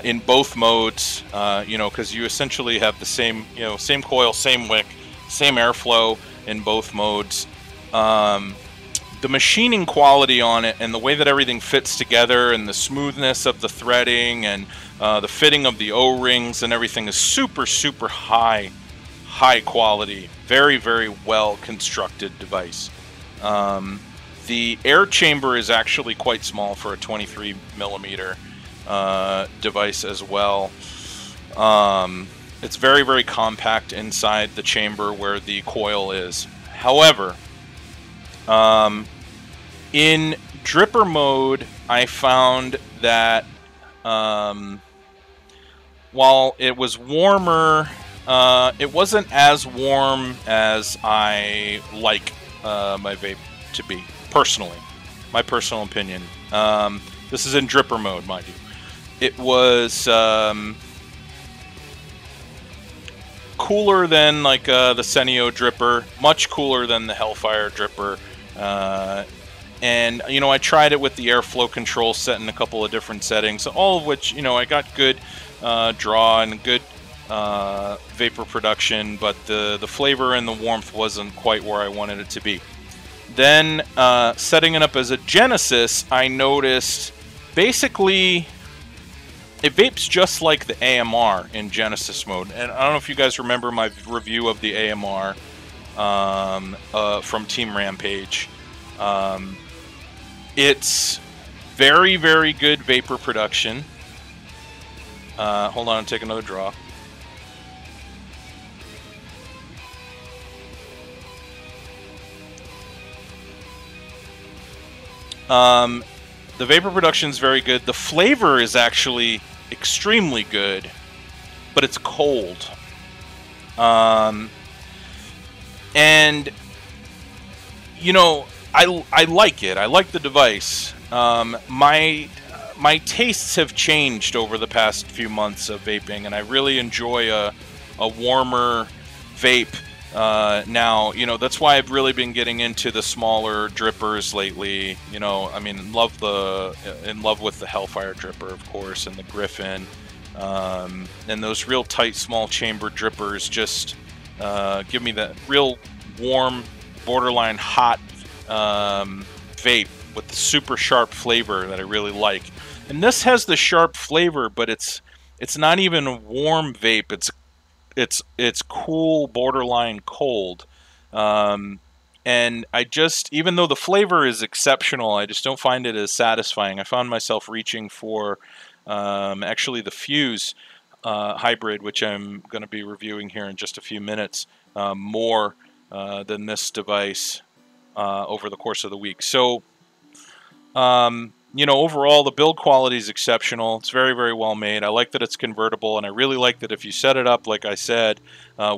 S1: in both modes, you know, because you essentially have the same, you know, same coil, same wick, same airflow in both modes. The machining quality on it and the way that everything fits together and the smoothness of the threading and the fitting of the O-rings and everything is super high quality. Very well constructed device. The air chamber is actually quite small for a 23 millimeter device as well. It's very compact inside the chamber where the coil is. However, in dripper mode, I found that while it was warmer, it wasn't as warm as I like my vape to be, personally. My personal opinion. This is in dripper mode, mind you. It was cooler than like the Senio dripper, much cooler than the Hellfire dripper. And, you know, I tried it with the airflow control set in a couple of different settings, all of which, you know, I got good draw and good vapor production, but the flavor and the warmth wasn't quite where I wanted it to be. Then, setting it up as a Genesis, I noticed basically it vapes just like the AMR in Genesis mode. And I don't know if you guys remember my review of the AMR from Team Rampage. It's very good vapor production. Hold on, take another draw. The vapor production is very good. The flavor is actually extremely good, but it's cold. And you know, I like it. I like the device. My tastes have changed over the past few months of vaping, and I really enjoy a warmer vape now. You know, that's why I've really been getting into the smaller drippers lately. You know, I mean, in love with the Hellfire dripper, of course, and the Griffin, and those real tight, small chamber drippers just give me that real warm, borderline hot vape with the super sharp flavor that I really like. And this has the sharp flavor, but it's not even a warm vape. it's cool, borderline cold. And I just, even though the flavor is exceptional, I just don't find it as satisfying. I found myself reaching for actually the Fuse hybrid, which I'm going to be reviewing here in just a few minutes, more than this device over the course of the week. So, you know, overall, the build quality is exceptional. It's very, very well made. I like that it's convertible, and I really like that if you set it up, like I said,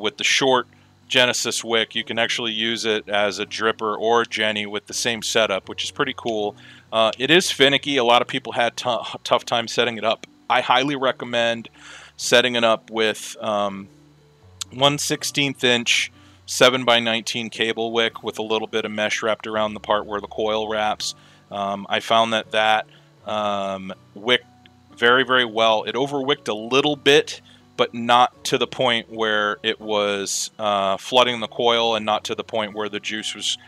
S1: with the short Genesis wick, you can actually use it as a dripper or a Jenny with the same setup, which is pretty cool. It is finicky. A lot of people had tough time setting it up. I highly recommend setting it up with 1/16 inch 7x19 cable wick with a little bit of mesh wrapped around the part where the coil wraps. I found that wicked very, very well. It overwicked a little bit, but not to the point where it was flooding the coil, and not to the point where the juice was,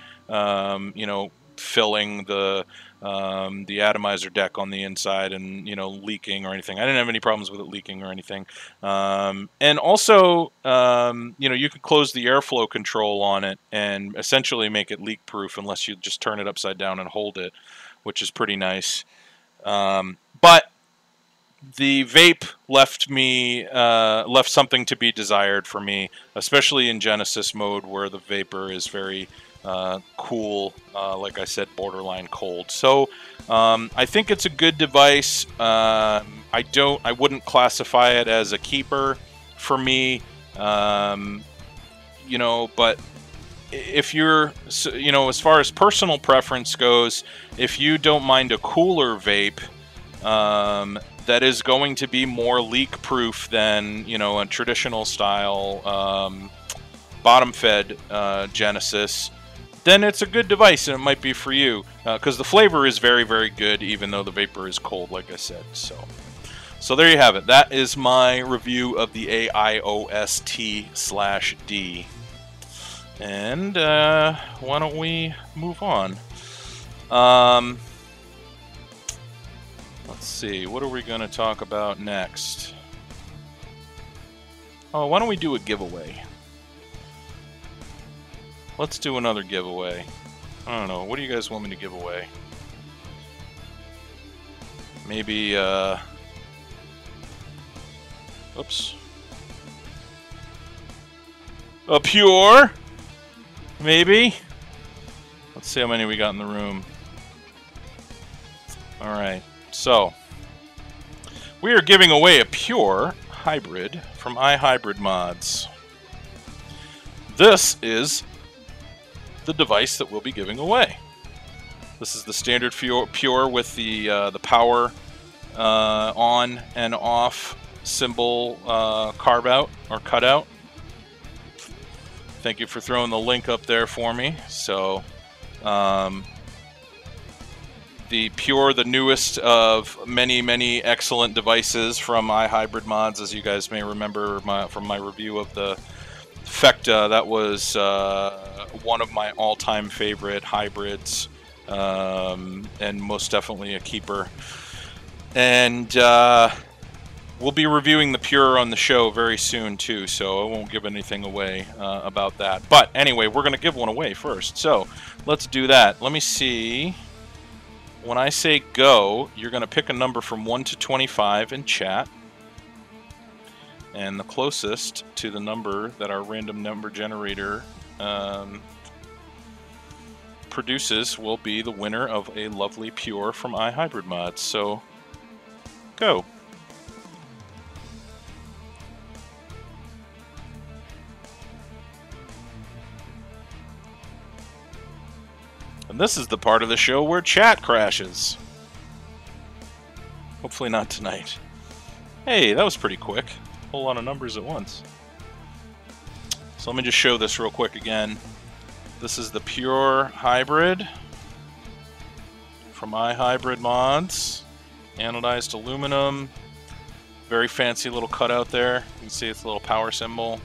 S1: you know, filling the atomizer deck on the inside and, you know, leaking or anything. I didn't have any problems with it leaking or anything. And also, you know, you can close the airflow control on it and essentially make it leak proof unless you just turn it upside down and hold it, which is pretty nice. But the vape left something to be desired for me, especially in Genesis mode where the vapor is very cool, like I said, borderline cold. So I think it's a good device. I wouldn't classify it as a keeper for me, you know, but if you're, you know, as far as personal preference goes, if you don't mind a cooler vape, that is going to be more leak proof than, you know, a traditional style bottom fed Genesis, then it's a good device and it might be for you, because the flavor is very, very good even though the vapor is cold, like I said. So there you have it. That is my review of the AIOS-T/D. And why don't we move on? Let's see, what are we going to talk about next? Oh, why don't we do a giveaway? Let's do another giveaway. I don't know, what do you guys want me to give away? Maybe, oops. A Pure? Maybe? Let's see how many we got in the room. Alright, so we are giving away a Pure hybrid from iHybrid Mods. This is the device that we'll be giving away. This is the standard Pure with the power on and off symbol carve out or cutout. Thank you for throwing the link up there for me. So, the Pure, the newest of many, many excellent devices from iHybrid Mods, as you guys may remember from my review of the Fecta. That was one of my all-time favorite hybrids, and most definitely a keeper. And we'll be reviewing the Pure on the show very soon too, so I won't give anything away about that. But anyway, we're going to give one away first, so let's do that. Let me see. When I say go, you're going to pick a number from 1 to 25 in chat. And the closest to the number that our random number generator produces will be the winner of a lovely Pure from iHybrid Mods. So, go. And this is the part of the show where chat crashes. Hopefully not tonight. Hey, that was pretty quick. A whole lot of numbers at once. So let me just show this real quick again. This is the Pure Hybrid from iHybrid Mods. Anodized aluminum. Very fancy little cutout there. You can see its little power symbol.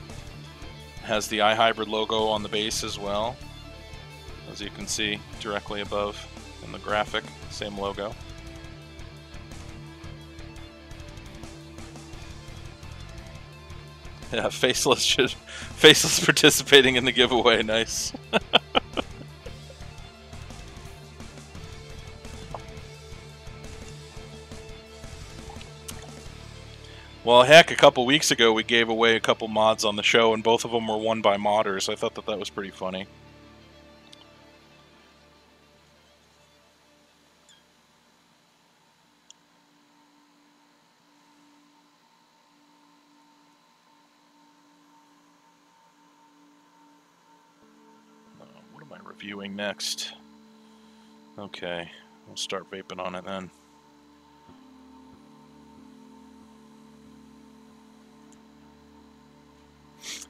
S1: It has the iHybrid logo on the base as well, as you can see directly above in the graphic, same logo. Yeah, faceless participating in the giveaway. Nice. Well, heck, a couple weeks ago we gave away a couple mods on the show, and both of them were won by modders. I thought that was pretty funny. What am I reviewing next? Okay, we'll start vaping on it then.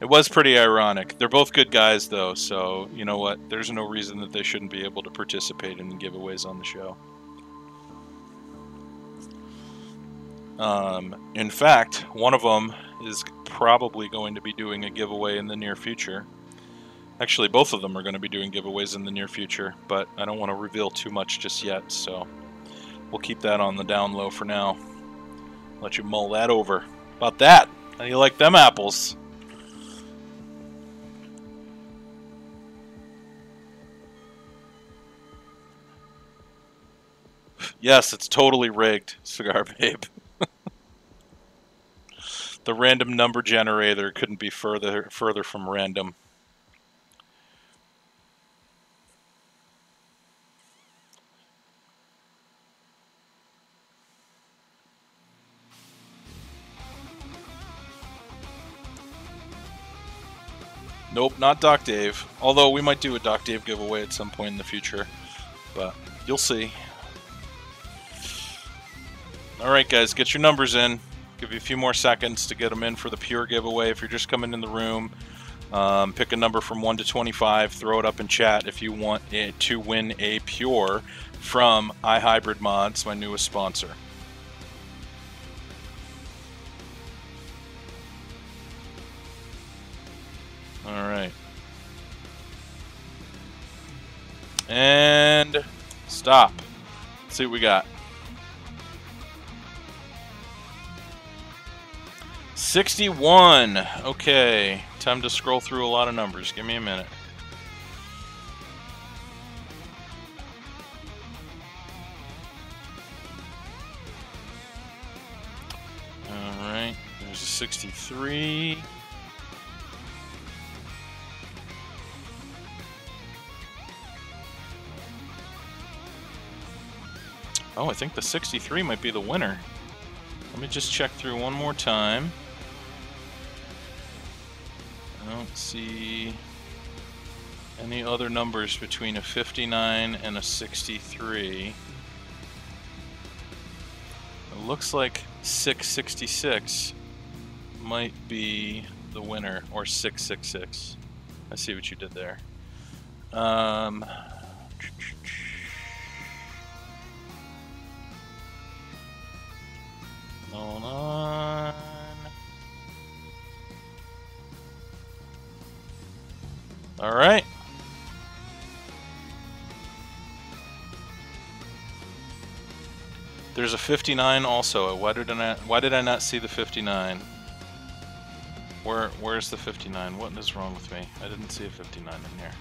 S1: It was pretty ironic. They're both good guys, though, so you know what? There's no reason that they shouldn't be able to participate in giveaways on the show. In fact, one of them is probably going to be doing a giveaway in the near future. Actually, both of them are going to be doing giveaways in the near future, but I don't want to reveal too much just yet, so we'll keep that on the down low for now. Let you mull that over. About that, how do you like them apples? Yes, it's totally rigged, Cigar Babe. The random number generator couldn't be further from random. Nope, not Doc Dave. Although we might do a Doc Dave giveaway at some point in the future. But you'll see. Alright guys, get your numbers in. Give you a few more seconds to get them in for the pure giveaway. If you're just coming in the room, pick a number from 1 to 25. Throw it up in chat if you want it to win a pure from iHybrid Mods, my newest sponsor. Alright. And stop. Let's see what we got. 61. Okay. Time to scroll through a lot of numbers. Give me a minute. Alright. There's a 63. Oh, I think the 63 might be the winner. Let me just check through one more time. I don't see any other numbers between a 59 and a 63. It looks like 666 might be the winner, or 666. I see what you did there. Hold on. All right. There's a 59 also. Why did I not see the 59? Where's the 59? What is wrong with me? I didn't see a 59 in here.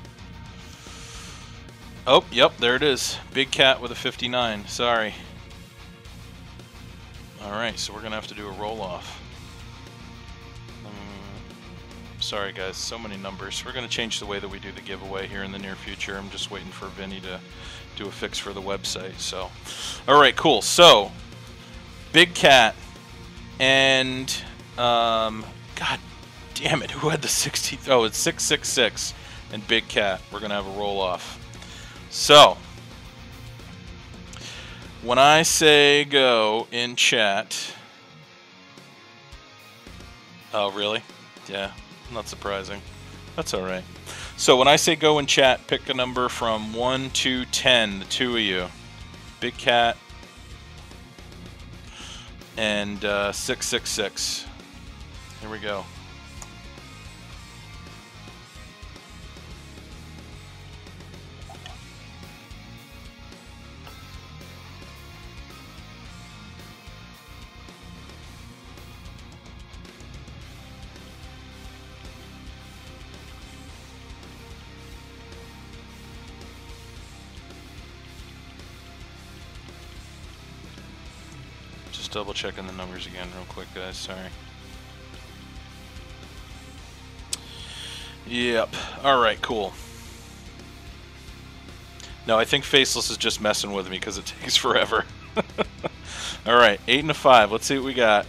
S1: Oh, yep, there it is. Big cat with a 59. Sorry. Alright, so we're going to have to do a roll-off. Sorry guys, so many numbers. We're going to change the way that we do the giveaway here in the near future. I'm just waiting for Vinny to do a fix for the website. So, alright, cool. So, Big Cat and, God damn it, who had the 60? Oh, it's 666 and Big Cat. We're going to have a roll-off. So, when I say go in chat... Oh, really? Yeah, not surprising. That's alright. So when I say go in chat, pick a number from 1 to 10, the two of you. Big Cat and 666. Here we go. Just double checking the numbers again real quick, guys. Sorry. Yep. Alright, cool. No, I think Faceless is just messing with me because it takes forever. Alright, 8 and a 5. Let's see what we got.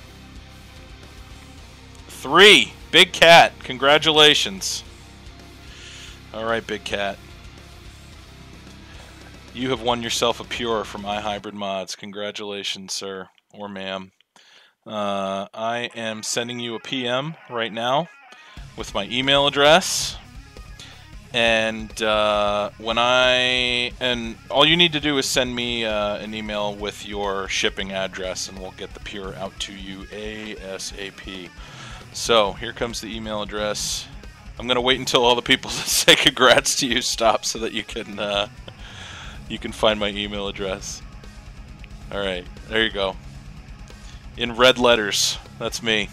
S1: 3! Big Cat. Congratulations. Alright, Big Cat. You have won yourself a Pure from iHybrid Mods. Congratulations, sir. Or ma'am. I am sending you a PM right now with my email address. And all you need to do is send me an email with your shipping address, and we'll get the Pure out to you ASAP. So here comes the email address. I'm gonna wait until all the people that say congrats to you stop, so that you can find my email address. All right, there you go. In red letters, that's me.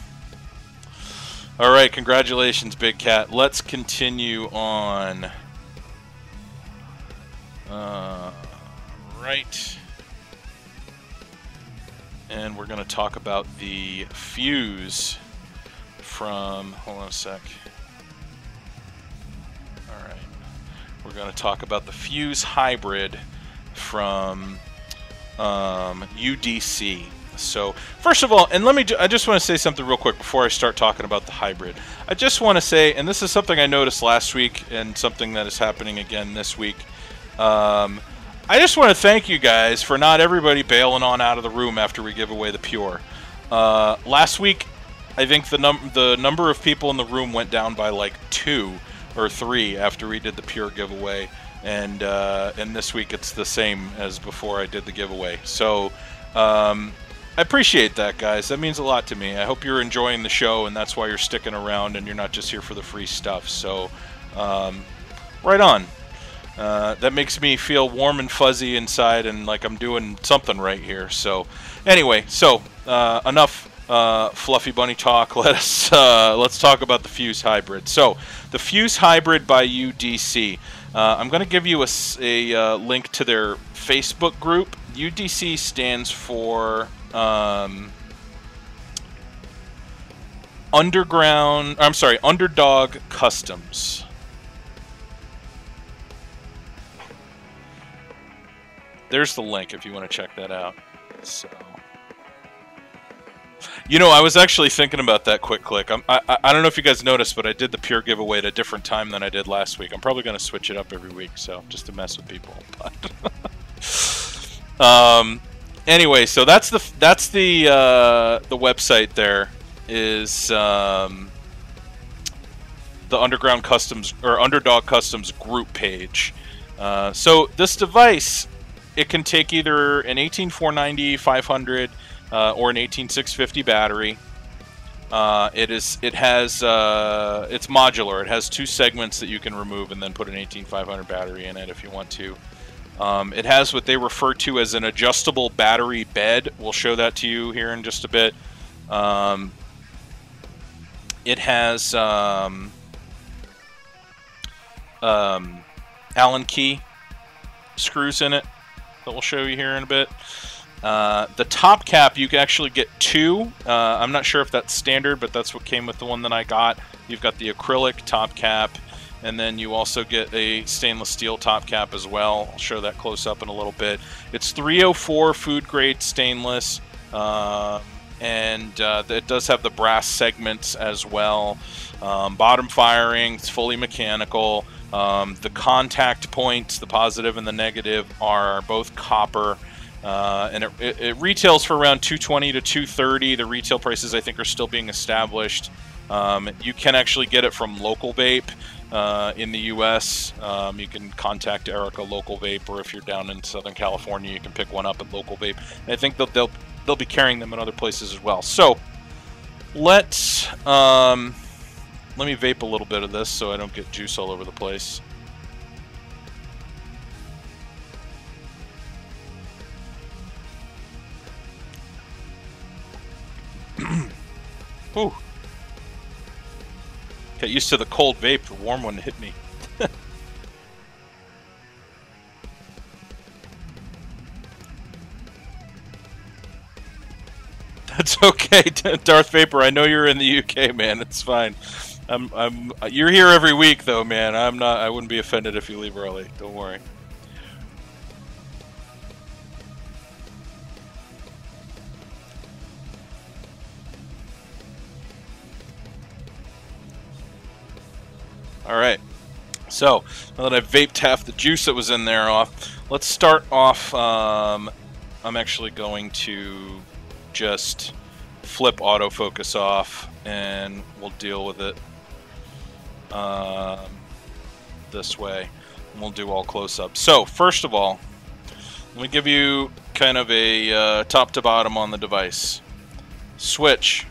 S1: All right, congratulations, Big Cat. Let's continue on. Right. And we're going to talk about the fuse from... Hold on a sec. All right. We're going to talk about the fuse hybrid from UDC. So, first of all, and I just want to say something real quick before I start talking about the hybrid. I just want to say, and this is something I noticed last week and something that is happening again this week. I just want to thank you guys for not everybody bailing on out of the room after we give away the Pure. Last week, I think the number of people in the room went down by like 2 or 3 after we did the Pure giveaway, and this week it's the same as before I did the giveaway. So, I appreciate that, guys. That means a lot to me. I hope you're enjoying the show, and that's why you're sticking around, and you're not just here for the free stuff. So, right on. That makes me feel warm and fuzzy inside, and like I'm doing something right here. So, anyway, enough fluffy bunny talk. Let's talk about the Fuse Hybrid. So, the Fuse Hybrid by UDC. I'm going to give you a link to their Facebook group. UDC stands for Underdog Customs. There's the link if you want to check that out. So, you know, I was actually thinking about that quick click. I don't know if you guys noticed, but I did the Pure giveaway at a different time than I did last week. I'm probably going to switch it up every week, so just to mess with people. But anyway, so that's the website. There is the Underground Customs or Underdog Customs group page. So this device, it can take either an 18490 500 or an 18650 battery. It's modular. It has 2 segments that you can remove and then put an 18500 battery in it if you want to. It has what they refer to as an adjustable battery bed. We'll show that to you here in just a bit. It has Allen key screws in it that we'll show you here in a bit. The top cap, you can actually get 2. I'm not sure if that's standard, but that's what came with the one that I got. You've got the acrylic top cap, and then you also get a stainless steel top cap as well. I'll show that close up in a little bit. It's 304 food grade stainless, and it does have the brass segments as well. Bottom firing, it's fully mechanical. The contact points, the positive and the negative, are both copper. And it retails for around $220 to $230. The retail prices, I think, are still being established. You can actually get it from Local Vape in the U.S. You can contact Erica Local Vape, or if you're down in Southern California, you can pick one up at Local Vape. And I think they'll be carrying them in other places as well. So let me vape a little bit of this so I don't get juice all over the place. Whew. Get used to the cold vape, the warm one hit me. It's okay, Darth Vapor. I know you're in the UK, man. It's fine. You're here every week, though, man. I'm not. I wouldn't be offended if you leave early. Don't worry. All right. So now that I've vaped half the juice that was in there off, let's start off. I'm actually going to just flip autofocus off, and we'll deal with it this way. And we'll do all close-up. So first of all, let me give you kind of a top to bottom on the device. Switch.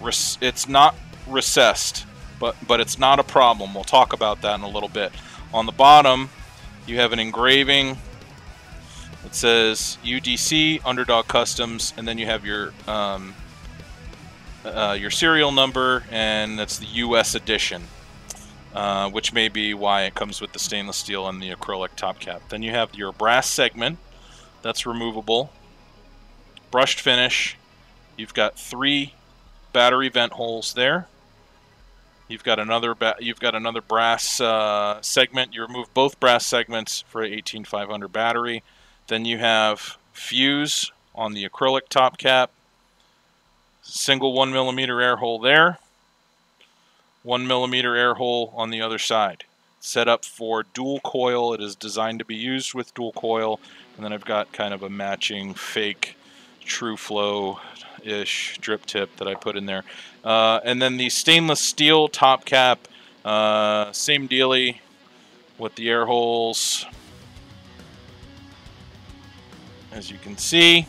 S1: It's not recessed. But it's not a problem. We'll talk about that in a little bit. On the bottom, you have an engraving that says UDC, Underdog Customs, and then you have your serial number, and that's the US edition, which may be why it comes with the stainless steel and the acrylic top cap. Then you have your brass segment that's removable, brushed finish. You've got 3 battery vent holes there. You've got another brass segment. You remove both brass segments for an 18500 battery. Then you have fuse on the acrylic top cap. Single 1mm air hole there. 1mm air hole on the other side. Set up for dual coil. It is designed to be used with dual coil. And then I've got kind of a matching fake true flow-ish drip tip that I put in there. And then the stainless steel top cap, same dealy with the air holes. As you can see,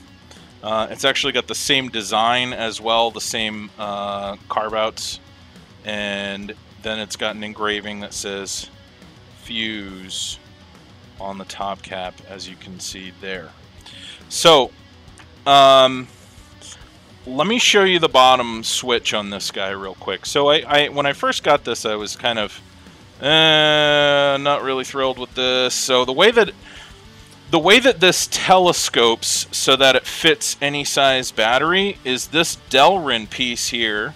S1: it's actually got the same design as well, the same carve-outs. And then it's got an engraving that says fuse on the top cap, as you can see there. So, let me show you the bottom switch on this guy real quick. So when I first got this, I was kind of not really thrilled with this. So the way that this telescopes so that it fits any size battery is this Delrin piece here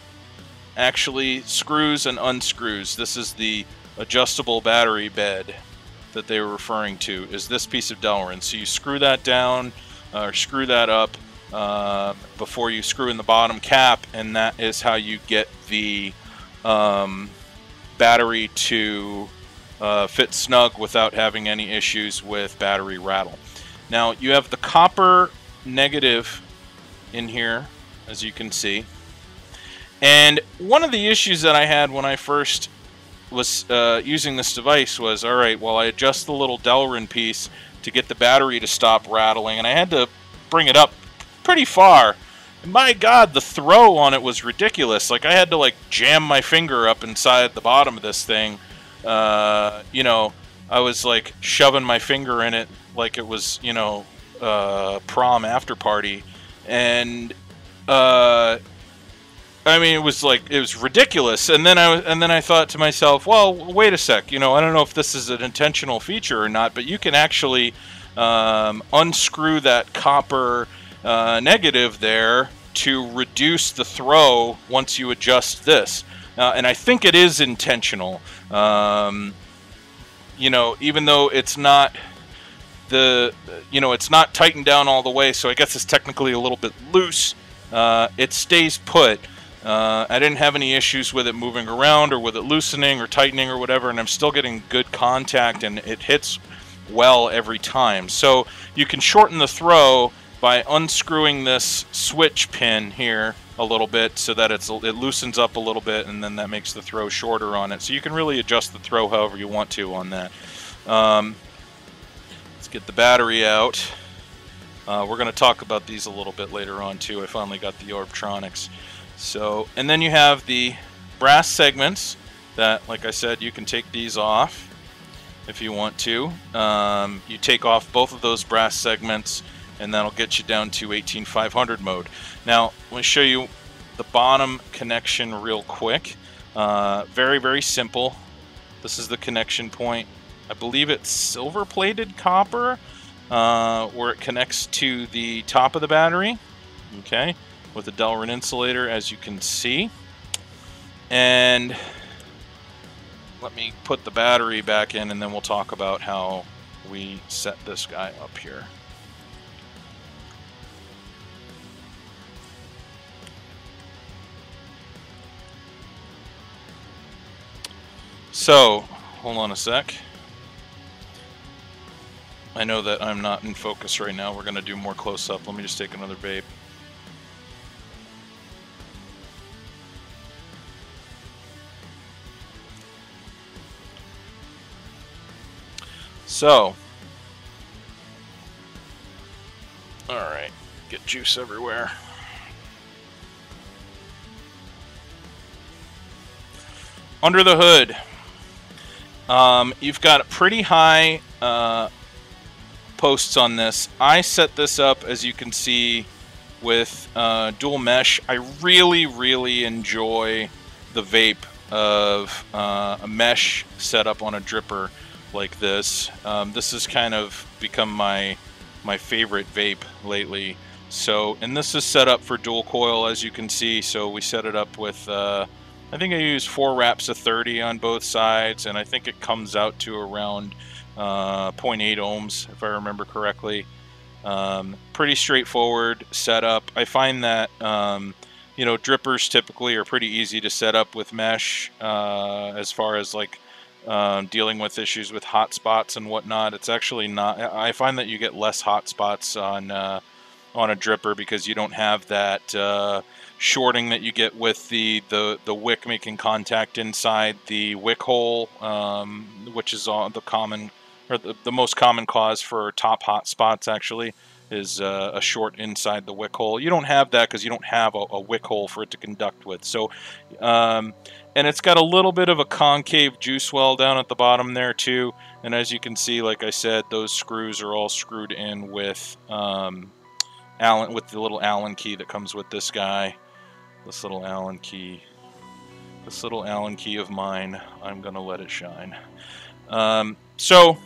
S1: actually screws and unscrews. This is the adjustable battery bed that they were referring to, is this piece of Delrin. So you screw that down or screw that up before you screw in the bottom cap, and that is how you get the battery to fit snug without having any issues with battery rattle. Now you have the copper negative in here, as you can see, and one of the issues that I had when I first was using this device was, alright, well, I adjust the little Delrin piece to get the battery to stop rattling, and I had to bring it up pretty far. And my God, the throw on it was ridiculous. Like, I had to like jam my finger up inside the bottom of this thing. You know, I was like shoving my finger in it like it was, you know, prom after party, and I mean, it was ridiculous. And then I thought to myself, well, wait a sec. You know, I don't know if this is an intentional feature or not, but you can actually unscrew that copper negative there to reduce the throw once you adjust this. And I think it is intentional. You know, even though it's not it's not tightened down all the way, so I guess it's technically a little bit loose. It stays put. I didn't have any issues with it moving around or with it loosening or tightening or whatever, and I'm still getting good contact, and it hits well every time. So you can shorten the throw by unscrewing this switch pin here a little bit so that it loosens up a little bit, and then that makes the throw shorter on it. So you can really adjust the throw however you want to on that. Let's get the battery out. We're going to talk about these a little bit later on too. I finally got the Orbtronics. So, and then you have the brass segments that, like I said, you can take these off if you want to. You take off both of those brass segments, and that'll get you down to 18500 mode. Now, let me show you the bottom connection real quick. Very, very simple. This is the connection point. I believe it's silver-plated copper, where it connects to the top of the battery. Okay, with the Delrin insulator, as you can see. And let me put the battery back in, and then we'll talk about how we set this guy up here. So, hold on a sec. I know that I'm not in focus right now. We're going to do more close-up. Let me just take another vape. So, alright, get juice everywhere. Under the hood, you've got pretty high posts on this. I set this up, as you can see, with dual mesh. I really enjoy the vape of a mesh setup on a dripper like this. This has kind of become my favorite vape lately. So, and this is set up for dual coil, as you can see. So we set it up with I think I use 4 wraps of 30 on both sides, and I think it comes out to around 0.8 ohms, if I remember correctly. Pretty straightforward setup. I find that you know, drippers typically are pretty easy to set up with mesh, as far as like dealing with issues with hot spots and whatnot. It's actually not. I find that you get less hot spots on a dripper because you don't have that shorting that you get with the wick making contact inside the wick hole, which is the common, or the most common cause for top hot spots actually, is a short inside the wick hole. You don't have that because you don't have a wick hole for it to conduct with. So, and it's got a little bit of a concave juice well down at the bottom there too. And as you can see, like I said, those screws are all screwed in with Allen, with the little Allen key that comes with this guy. This little Allen key. This little Allen key of mine. I'm gonna let it shine. So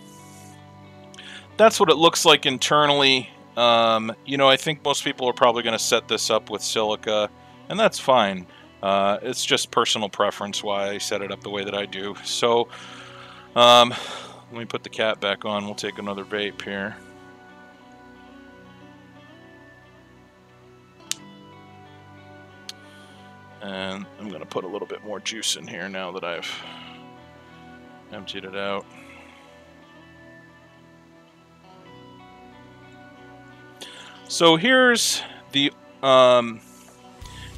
S1: that's what it looks like internally. You know, I think most people are probably going to set this up with silica, and that's fine. It's just personal preference why I set it up the way that I do. So, let me put the cap back on. We'll take another vape here. And I'm going to put a little bit more juice in here now that I've emptied it out. So here's the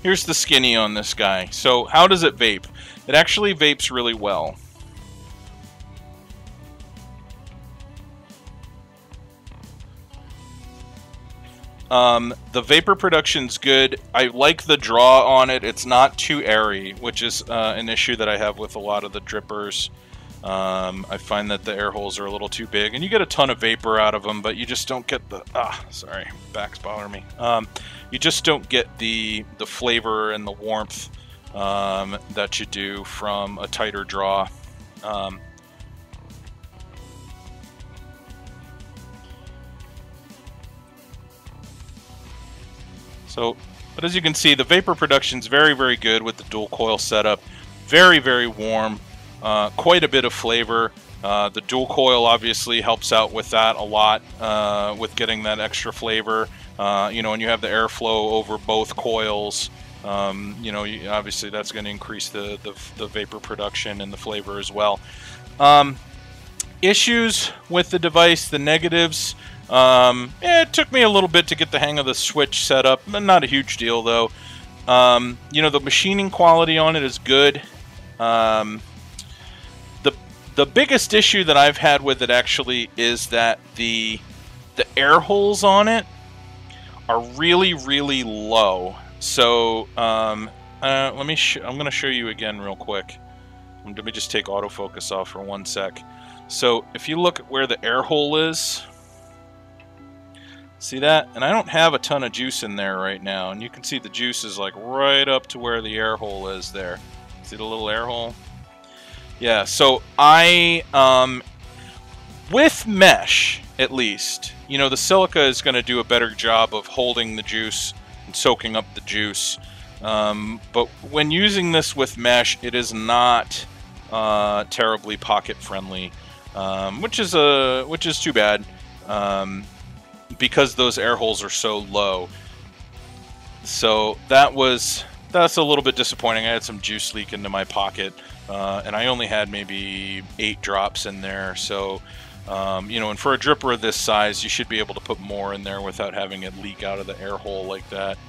S1: skinny on this guy. So how does it vape? It actually vapes really well. The vapor production's good. I like the draw on it. It's not too airy, which is an issue that I have with a lot of the drippers. I find that the air holes are a little too big, and you get a ton of vapor out of them, but you just don't get the sorry, back's bothering me. You just don't get the flavor and the warmth that you do from a tighter draw. So, but as you can see, the vapor production's very good with the dual coil setup. Very warm. Quite a bit of flavor. The dual coil obviously helps out with that a lot, with getting that extra flavor. You know, and you have the airflow over both coils. You know, obviously that's going to increase the vapor production and the flavor as well. Issues with the device, the negatives. It took me a little bit to get the hang of the switch setup. Not a huge deal though. You know, the machining quality on it is good. The biggest issue that I've had with it actually is that the air holes on it are really low. So I'm going to show you again real quick. Let me just take autofocus off for 1 sec. So if you look at where the air hole is, see that? And I don't have a ton of juice in there right now, and you can see the juice is like right up to where the air hole is there. See the little air hole? Yeah, so I, with mesh, at least, you know, the silica is going to do a better job of holding the juice and soaking up the juice. But when using this with mesh, it is not terribly pocket friendly, which is too bad, because those air holes are so low. So that's a little bit disappointing. I had some juice leak into my pocket, and I only had maybe 8 drops in there. So, you know, and for a dripper of this size, you should be able to put more in there without having it leak out of the air hole like that.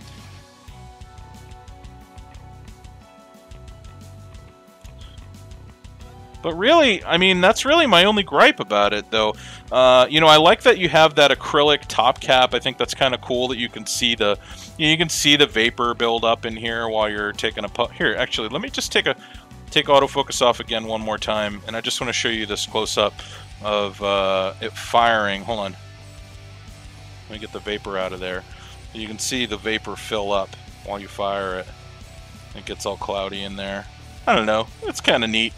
S1: But really, I mean, that's really my only gripe about it, though. You know, I like that you have that acrylic top cap. I think that's kind of cool that you can see the vapor build up in here while you're taking a puff. Here, actually, let me just take autofocus off again one more time, and I just want to show you this close up of it firing. Hold on. Let me get the vapor out of there. You can see the vapor fill up while you fire it. It gets all cloudy in there. I don't know. It's kind of neat.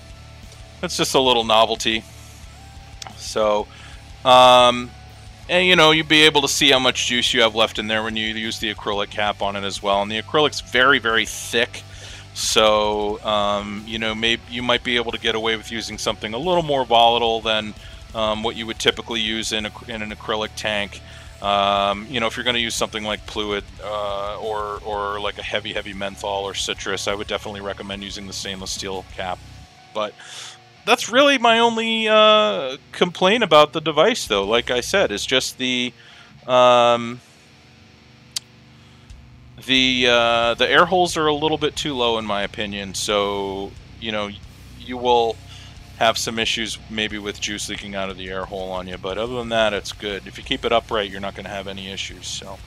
S1: It's just a little novelty. So, and you know, you'll be able to see how much juice you have left in there when you use the acrylic cap on it as well. And the acrylic's very, very thick. So, you know, maybe you might be able to get away with using something a little more volatile than what you would typically use in an acrylic tank. You know, if you're going to use something like Fluid or like a heavy menthol or citrus, I would definitely recommend using the stainless steel cap. But that's really my only complaint about the device, though. Like I said, it's just the air holes are a little bit too low in my opinion. So, you know, you will have some issues maybe with juice leaking out of the air hole on you. But other than that, it's good. If you keep it upright, you're not going to have any issues. So.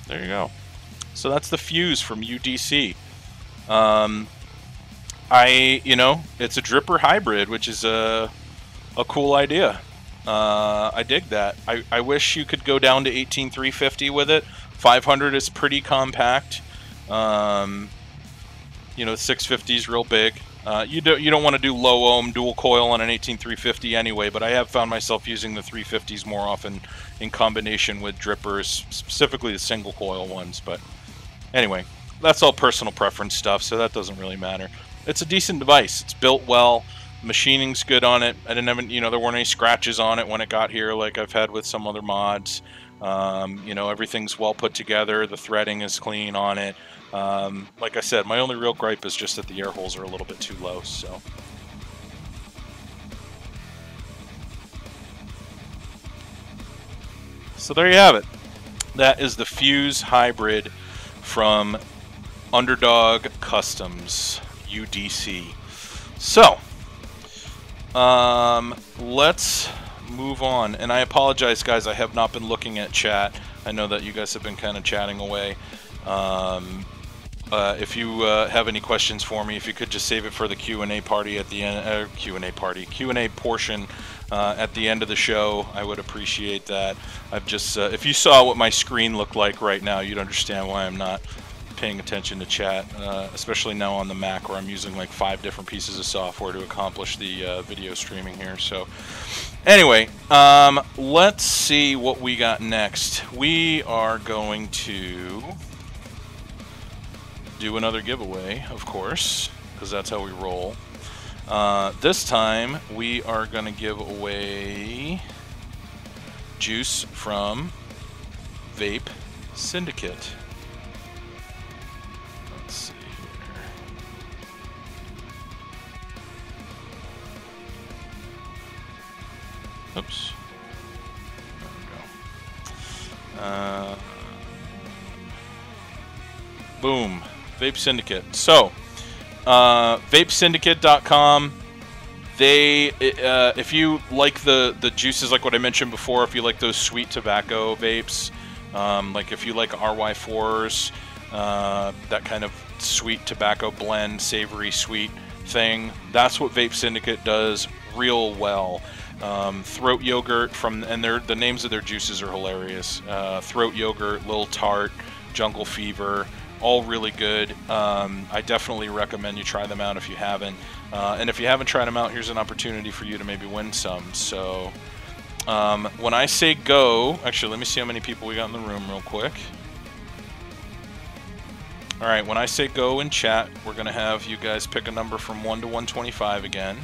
S1: There you go. So that's the fuse from UDC. You know, it's a dripper hybrid, which is a cool idea. I dig that. I wish you could go down to 18350 with it. 500 is pretty compact. You know, 650 is real big. You don't want to do low ohm dual coil on an 18350 anyway, but I have found myself using the 350s more often in combination with drippers, specifically the single coil ones. But anyway, that's all personal preference stuff, so that doesn't really matter. It's a decent device. It's built well. Machining's good on it. I didn't have, you know, there weren't any scratches on it when it got here like I've had with some other mods. You know, everything's well put together. The threading is clean on it. Like I said, my only real gripe is just that the air holes are a little bit too low. So there you have it. That is the Fuse Hybrid from Underdog Customs, UDC. So, let's move on. And I apologize, guys, I have not been looking at chat. I know that you guys have been kind of chatting away. If you have any questions for me, if you could just save it for the Q&A party at the end, Q&A portion at the end of the show, I would appreciate that. I've just, if you saw what my screen looked like right now, you'd understand why I'm not paying attention to chat, especially now on the Mac where I'm using like 5 different pieces of software to accomplish the video streaming here. So anyway, let's see what we got next. We are going to do another giveaway, of course, because that's how we roll. This time we are going to give away juice from Vape Syndicate. Let's see here. Oops. There we go. Boom. Vape Syndicate. So, vapesyndicate.com. They, if you like the juices, like what I mentioned before, if you like those sweet tobacco vapes, like if you like RY4s, that kind of sweet tobacco blend, savory sweet thing, that's what Vape Syndicate does real well. Throat Yogurt and the names of their juices are hilarious. Throat Yogurt, Little Tart, Jungle Fever, all really good. I definitely recommend you try them out if you haven't. And if you haven't tried them out, here's an opportunity for you to maybe win some. So when I say go, actually, let me see how many people we got in the room real quick. All right, when I say go in chat, we're going to have you guys pick a number from 1 to 125 again.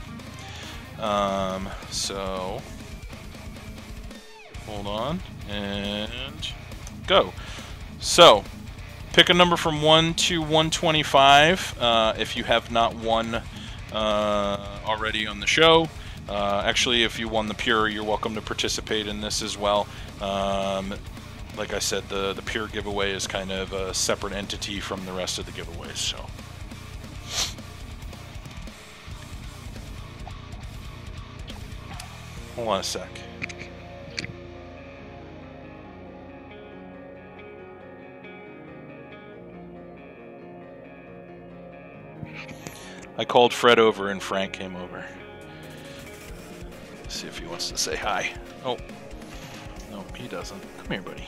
S1: So hold on and go. So pick a number from 1 to 125 if you have not won already on the show. Actually, if you won the Pure, you're welcome to participate in this as well. Like I said, the Pure giveaway is kind of a separate entity from the rest of the giveaways. So. Hold on a sec. I called Fred over and Frank came over. Let's see if he wants to say hi. Oh. No, he doesn't. Come here, buddy.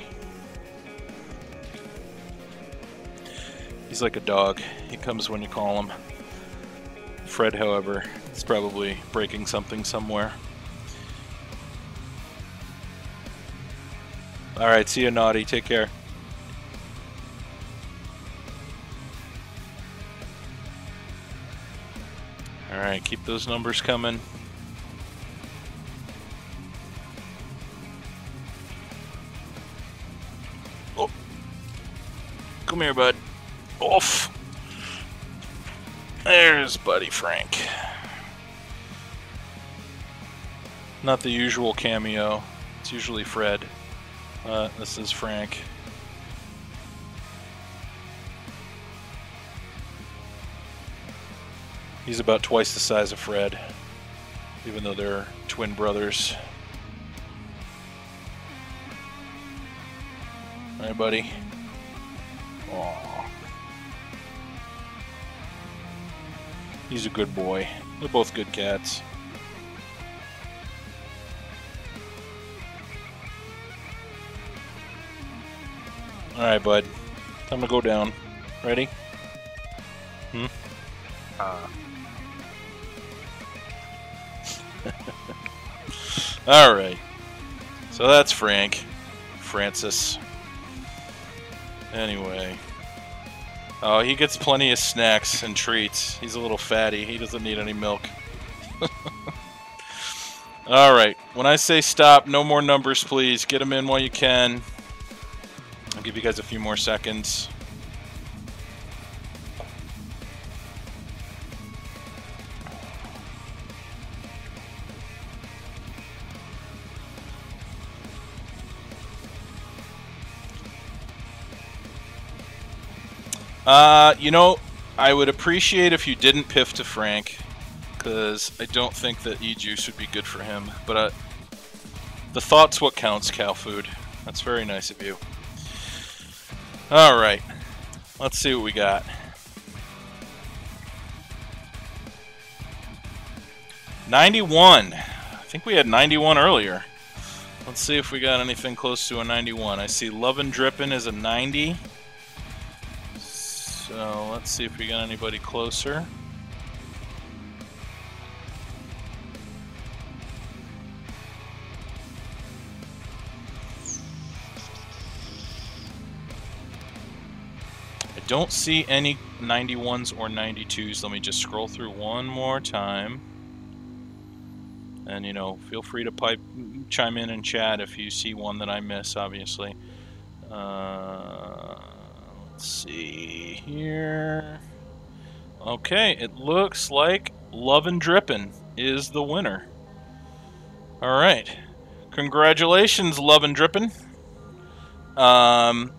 S1: He's like a dog. He comes when you call him. Fred, however, is probably breaking something somewhere. Alright, see you, Naughty. Take care. Alright, keep those numbers coming. Oh. Come here, bud. Off. There's Buddy Frank. Not the usual cameo. It's usually Fred. This is Frank. He's about twice the size of Fred, even though they're twin brothers. Alright, buddy. Aww. He's a good boy. They're both good cats. Alright, bud. Time to go down. Ready? Alright. So that's Frank. Francis. Anyway. Oh, he gets plenty of snacks and treats. He's a little fatty. He doesn't need any milk. Alright. When I say stop, no more numbers, please. Get them in while you can. I'll give you guys a few more seconds. You know, I would appreciate if you didn't piff to Frank, because I don't think that E-Juice would be good for him. But the thought's what counts, cow food. That's very nice of you. Alright, let's see what we got. 91. I think we had 91 earlier. Let's see if we got anything close to a 91. I see Lovin' Drippin' is a 90. So let's see if we got anybody closer. I don't see any 91s or 92s. Let me just scroll through one more time. And, you know, feel free to chime in chat if you see one that I miss, obviously. Let's see here. Okay, it looks like Lovin' Drippin' is the winner. Alright. Congratulations, Lovin' Drippin'.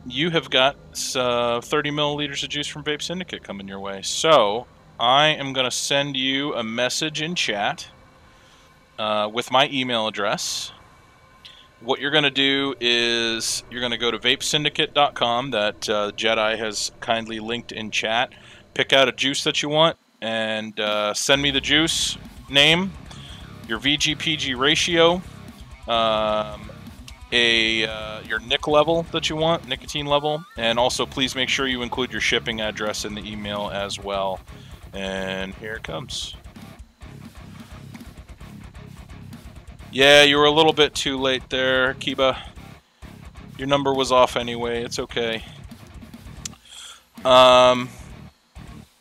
S1: You have got 30 milliliters of juice from Vape Syndicate coming your way. So, I am going to send you a message in chat with my email address. What you're going to do is you're going to go to vapesyndicate.com that Jedi has kindly linked in chat. Pick out a juice that you want and send me the juice name, your VG-PG ratio, your nic level that you want, nicotine level, and also please make sure you include your shipping address in the email as well. And here it comes. Yeah, you were a little bit too late there, Kiba. Your number was off anyway. It's okay. All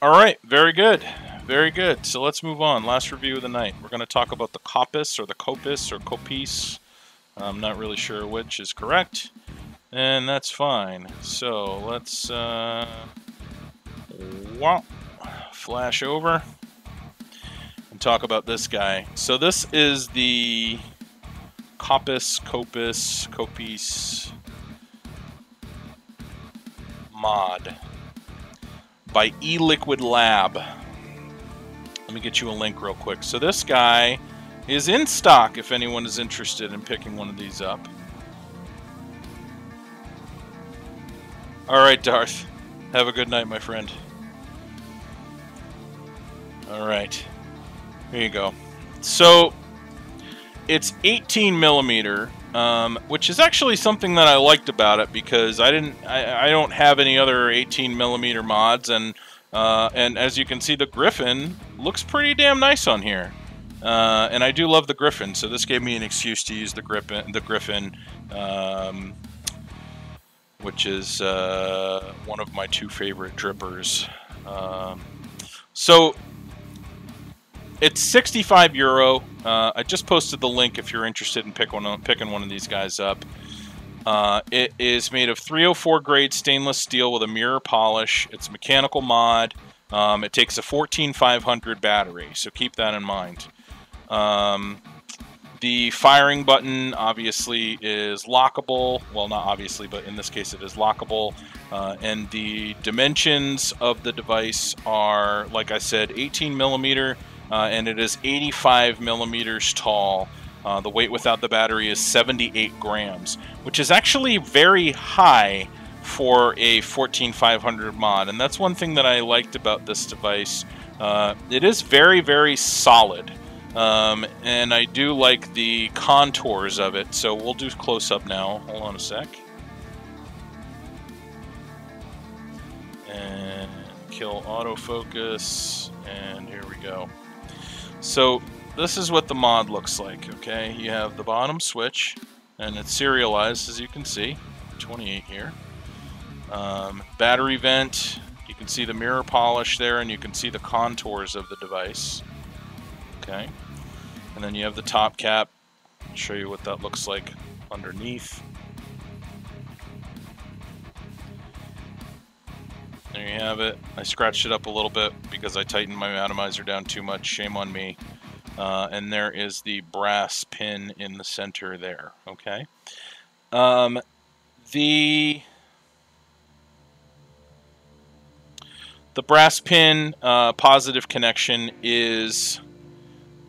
S1: right, very good. Very good. So let's move on. Last review of the night. We're going to talk about the KOPIS or the KOPIS or KOPIS. I'm not really sure which is correct. And that's fine. So let's flash over and talk about this guy. So this is the KOPIS mod by Eliquid Lab. Let me get you a link real quick. So this guy is in stock if anyone is interested in picking one of these up. Alright, Darth. Have a good night, my friend. Alright. Here you go. So, it's 18 millimeter, which is actually something that I liked about it because I don't have any other 18 millimeter mods, and as you can see, the Griffin looks pretty damn nice on here. And I do love the Griffin, so this gave me an excuse to use the Griffin, which is one of my two favorite drippers. So it's 65 euro. I just posted the link if you're interested in picking one of these guys up. It is made of 304 grade stainless steel with a mirror polish. It's a mechanical mod. It takes a 14500 battery, so keep that in mind. The firing button obviously is lockable. Well, not obviously, but in this case it is lockable. And the dimensions of the device are, like I said, 18 millimeter, and it is 85 millimeters tall. The weight without the battery is 78 grams, which is actually very high for a 14500 mod. And that's one thing that I liked about this device. It is very, very solid. And I do like the contours of it, so we'll do close-up now. Hold on a sec. And kill autofocus, and here we go. So this is what the mod looks like, okay? You have the bottom switch, and it's serialized, as you can see. 28 here. Battery vent, you can see the mirror polish there, and you can see the contours of the device. Okay, and then you have the top cap. I'll show you what that looks like underneath. There you have it. I scratched it up a little bit because I tightened my atomizer down too much. Shame on me. And there is the brass pin in the center there. Okay. The brass pin positive connection is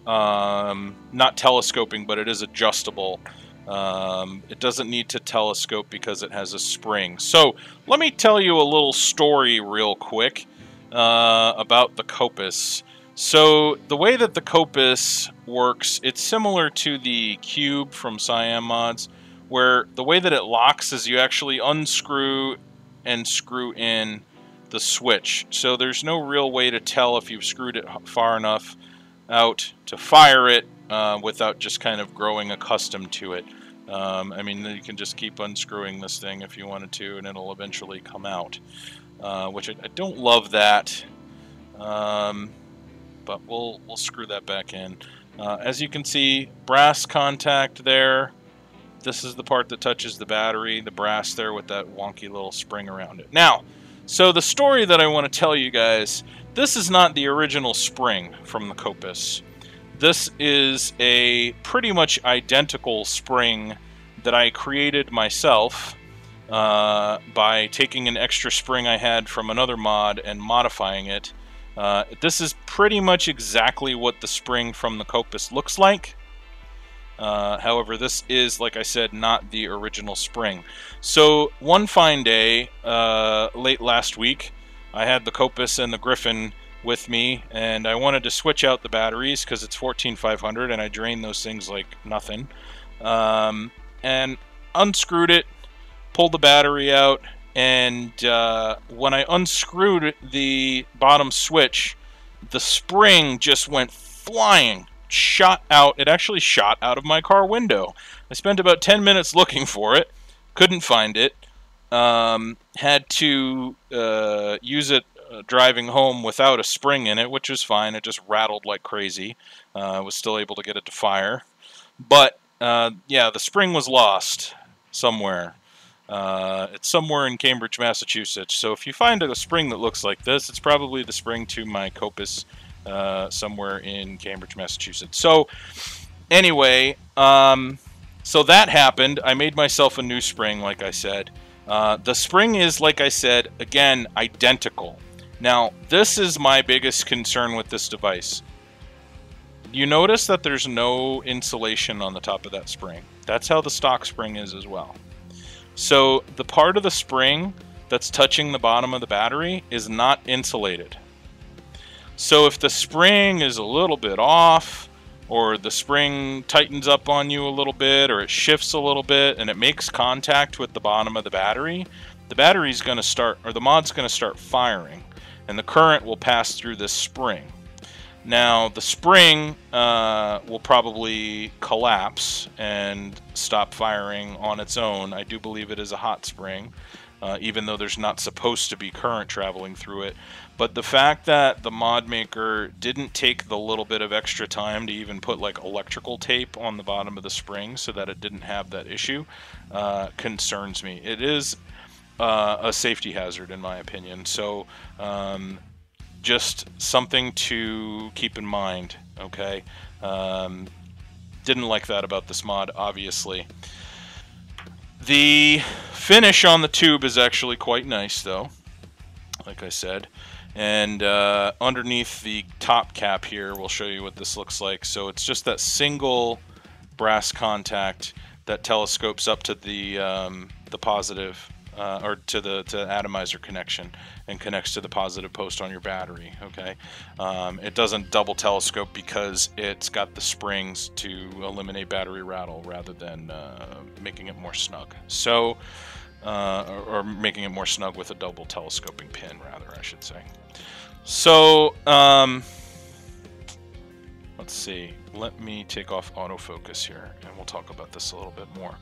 S1: not telescoping, but it is adjustable. It doesn't need to telescope because it has a spring. So let me tell you a little story real quick about the KOPIS. So the way that the KOPIS works, it's similar to the Cube from Cyan Mods, where the way that it locks is you actually unscrew and screw in the switch. So there's no real way to tell if you've screwed it far enough out to fire it without just kind of growing accustomed to it. I mean, you can just keep unscrewing this thing if you wanted to, and it'll eventually come out, which I don't love that, but we'll screw that back in. As you can see, brass contact there. This is the part that touches the battery, the brass there with that wonky little spring around it. Now, so the story that I want to tell you guys, this is not the original spring from the KOPIS. This is a pretty much identical spring that I created myself by taking an extra spring I had from another mod and modifying it. This is pretty much exactly what the spring from the KOPIS looks like. However, this is, like I said, not the original spring. So one fine day, late last week, I had the KOPIS and the Griffin with me, and I wanted to switch out the batteries because it's 14500 and I drain those things like nothing. And unscrewed it, pulled the battery out, and when I unscrewed the bottom switch, the spring just went flying, shot out. It actually shot out of my car window. I spent about 10 minutes looking for it, couldn't find it, had to use it driving home without a spring in it, which was fine. It just rattled like crazy. I was still able to get it to fire. But, yeah, the spring was lost somewhere. It's somewhere in Cambridge, Massachusetts. So if you find a spring that looks like this, it's probably the spring to my KOPIS somewhere in Cambridge, Massachusetts. So anyway, so that happened. I made myself a new spring, like I said. The spring is, like I said, again, identical. Now, this is my biggest concern with this device. You notice that there's no insulation on the top of that spring. That's how the stock spring is as well. So the part of the spring that's touching the bottom of the battery is not insulated. So if the spring is a little bit off, or the spring tightens up on you a little bit, or it shifts a little bit, and it makes contact with the bottom of the battery's going to start, or the mod's going to start firing, and the current will pass through this spring. Now, the spring will probably collapse and stop firing on its own. I do believe it is a hot spring, even though there's not supposed to be current traveling through it. But the fact that the mod maker didn't take the little bit of extra time to even put like electrical tape on the bottom of the spring so that it didn't have that issue concerns me. It is a safety hazard in my opinion. So just something to keep in mind, okay? Didn't like that about this mod, obviously. The finish on the tube is actually quite nice, though, like I said. And underneath the top cap here, we'll show you what this looks like. So it's just that single brass contact that telescopes up to the positive, or to the atomizer connection, and connects to the positive post on your battery. Okay, it doesn't double telescope because it's got the springs to eliminate battery rattle rather than making it more snug. So, or making it more snug with a double telescoping pin, rather, I should say. So, let's see. Let me take off autofocus here, and we'll talk about this a little bit more.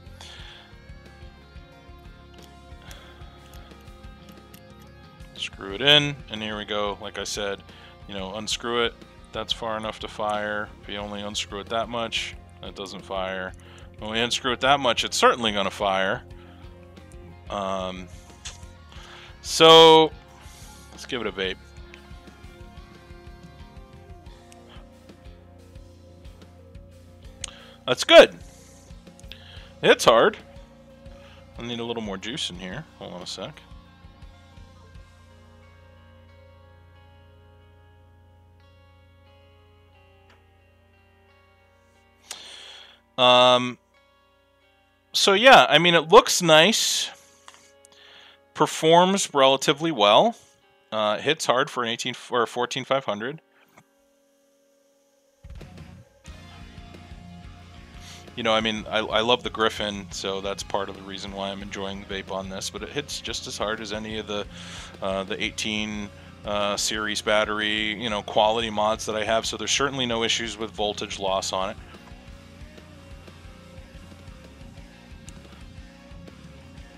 S1: Screw it in, and here we go. Like I said, you know, unscrew it. That's far enough to fire. If you only unscrew it that much, it doesn't fire. When we unscrew it that much, it's certainly going to fire. So let's give it a vape. That's good. It's hard. I need a little more juice in here. Hold on a sec. So yeah, I mean, it looks nice, performs relatively well, hits hard for an 18 or 14500. You know, I mean, I love the Griffin, so that's part of the reason why I'm enjoying the vape on this. But it hits just as hard as any of the 18 series battery, you know, quality mods that I have. So there's certainly no issues with voltage loss on it.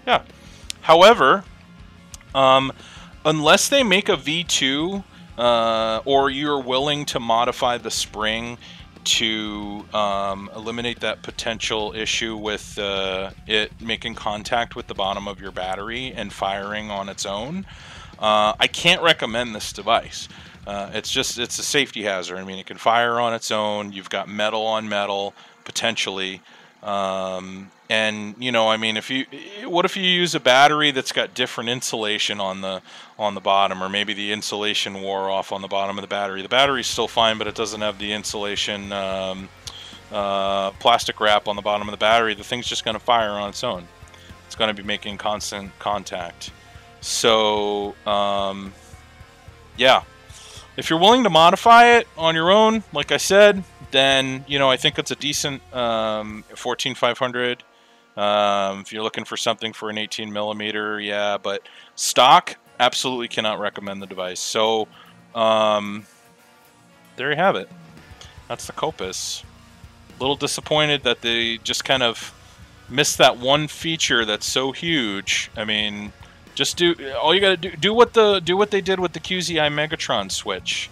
S1: Yeah. However, unless they make a V2, or you're willing to modify the spring to eliminate that potential issue with it making contact with the bottom of your battery and firing on its own, I can't recommend this device. It's a safety hazard. I mean, it can fire on its own. You've got metal on metal potentially. And you know, I mean, what if you use a battery that's got different insulation on the bottom, or maybe the insulation wore off on the bottom of the battery? The battery's still fine, but it doesn't have the insulation plastic wrap on the bottom of the battery. The thing's just going to fire on its own. It's going to be making constant contact. So, yeah. If you're willing to modify it on your own, like I said, then, you know, I think it's a decent 14500 If you're looking for something for an 18 millimeter, yeah, but stock, absolutely cannot recommend the device. So there you have it. That's the KOPIS. A little disappointed that they just kind of missed that one feature that's so huge. I mean, just do all you got to do what they did with the QZI Megatron switch.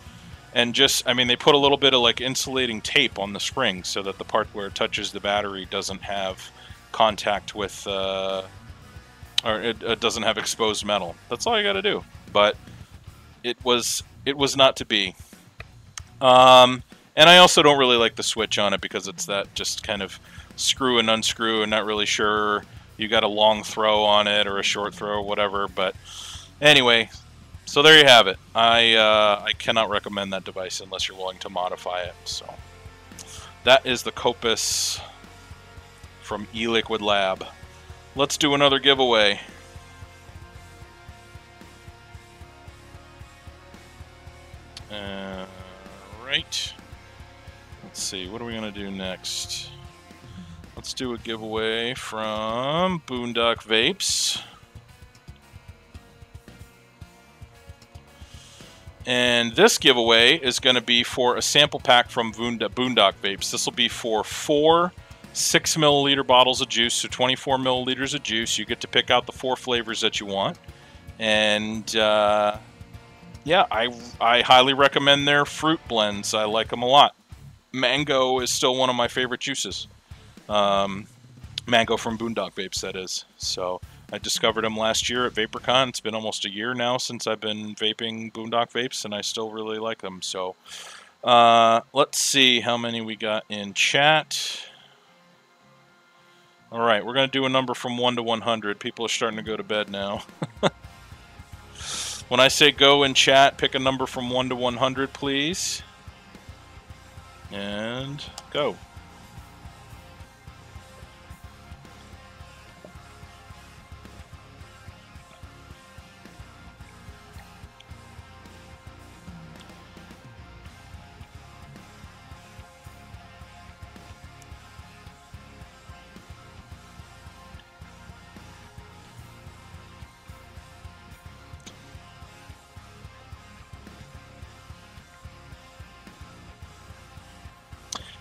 S1: And just, I mean, they put a little bit of like insulating tape on the spring so that the part where it touches the battery doesn't have contact with, or it doesn't have exposed metal. That's all you got to do. But it was not to be. And I also don't really like the switch on it because it's that just kind of screw and unscrew and not really sure you got a long throw on it or a short throw or whatever. But anyway, so there you have it. I cannot recommend that device unless you're willing to modify it. So that is the KOPIS from Eliquid Lab. Let's do another giveaway. Right. Let's see, what are we going to do next? Let's do a giveaway from Boondock Vapes. And this giveaway is going to be for a sample pack from Boondock Vapes. This will be for 4 6 milliliter bottles of juice, so 24 milliliters of juice. You get to pick out the 4 flavors that you want. And yeah, I highly recommend their fruit blends. I like them a lot. Mango is still one of my favorite juices. Mango from Boondock Vapes, that is. So I discovered them last year at VaporCon. It's been almost a year now since I've been vaping Boondock Vapes, and I still really like them. So let's see how many we got in chat. All right, we're going to do a number from 1 to 100. People are starting to go to bed now. When I say go in chat, pick a number from 1 to 100, please. And go.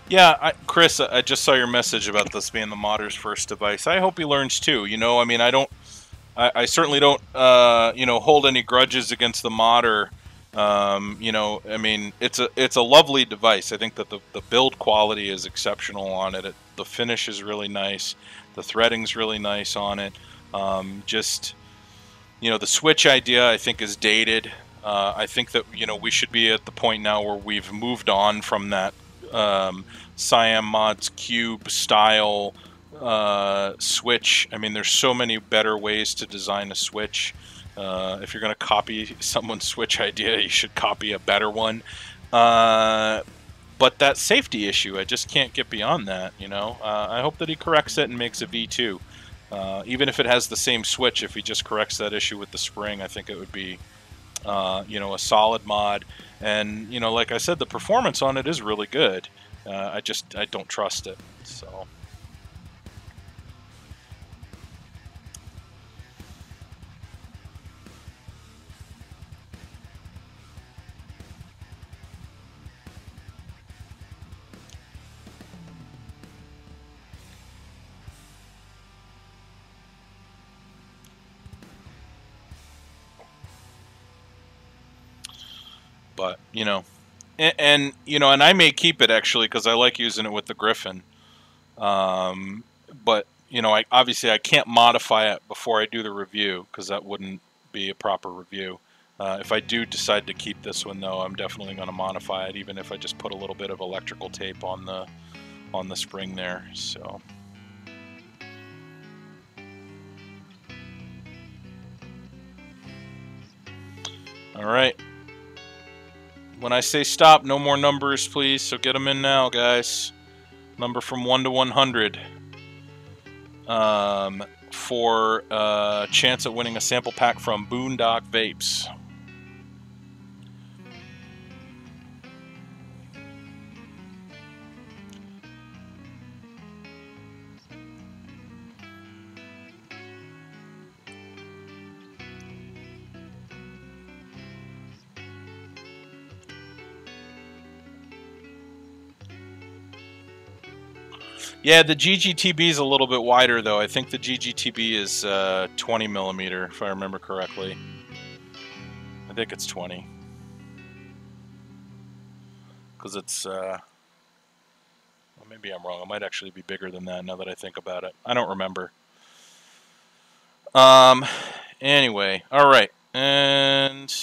S1: Yeah, Chris, I just saw your message about this being the modder's first device. I hope he learns too. You know, I mean, I certainly don't, you know, hold any grudges against the modder. You know, I mean, it's a lovely device. I think that the build quality is exceptional on it. The finish is really nice. The threading's really nice on it. Just, you know, the switch idea I think is dated. I think that, you know, we should be at the point now where we've moved on from that Siam Mods Cube style switch. I mean, there's so many better ways to design a switch. If you're going to copy someone's switch idea, you should copy a better one. But that safety issue, I just can't get beyond that, you know. I hope that he corrects it and makes a V2. Even if it has the same switch, if he just corrects that issue with the spring, I think it would be, you know, a solid mod. And, you know, like I said, the performance on it is really good. I don't trust it, so... But, you know, and you know, and I may keep it actually because I like using it with the Griffin. But, you know, obviously I can't modify it before I do the review because that wouldn't be a proper review. If I do decide to keep this one, though, I'm definitely going to modify it, even if I just put a little bit of electrical tape on the spring there. So. All right. When I say stop, no more numbers, please. So get them in now, guys. Number from 1 to 100. For a chance at winning a sample pack from Boondock Vapes. Yeah, the GGTB is a little bit wider, though. I think the GGTB is 20 millimeter, if I remember correctly. I think it's 20. Because it's, well, maybe I'm wrong. It might actually be bigger than that now that I think about it. I don't remember. Anyway, all right. And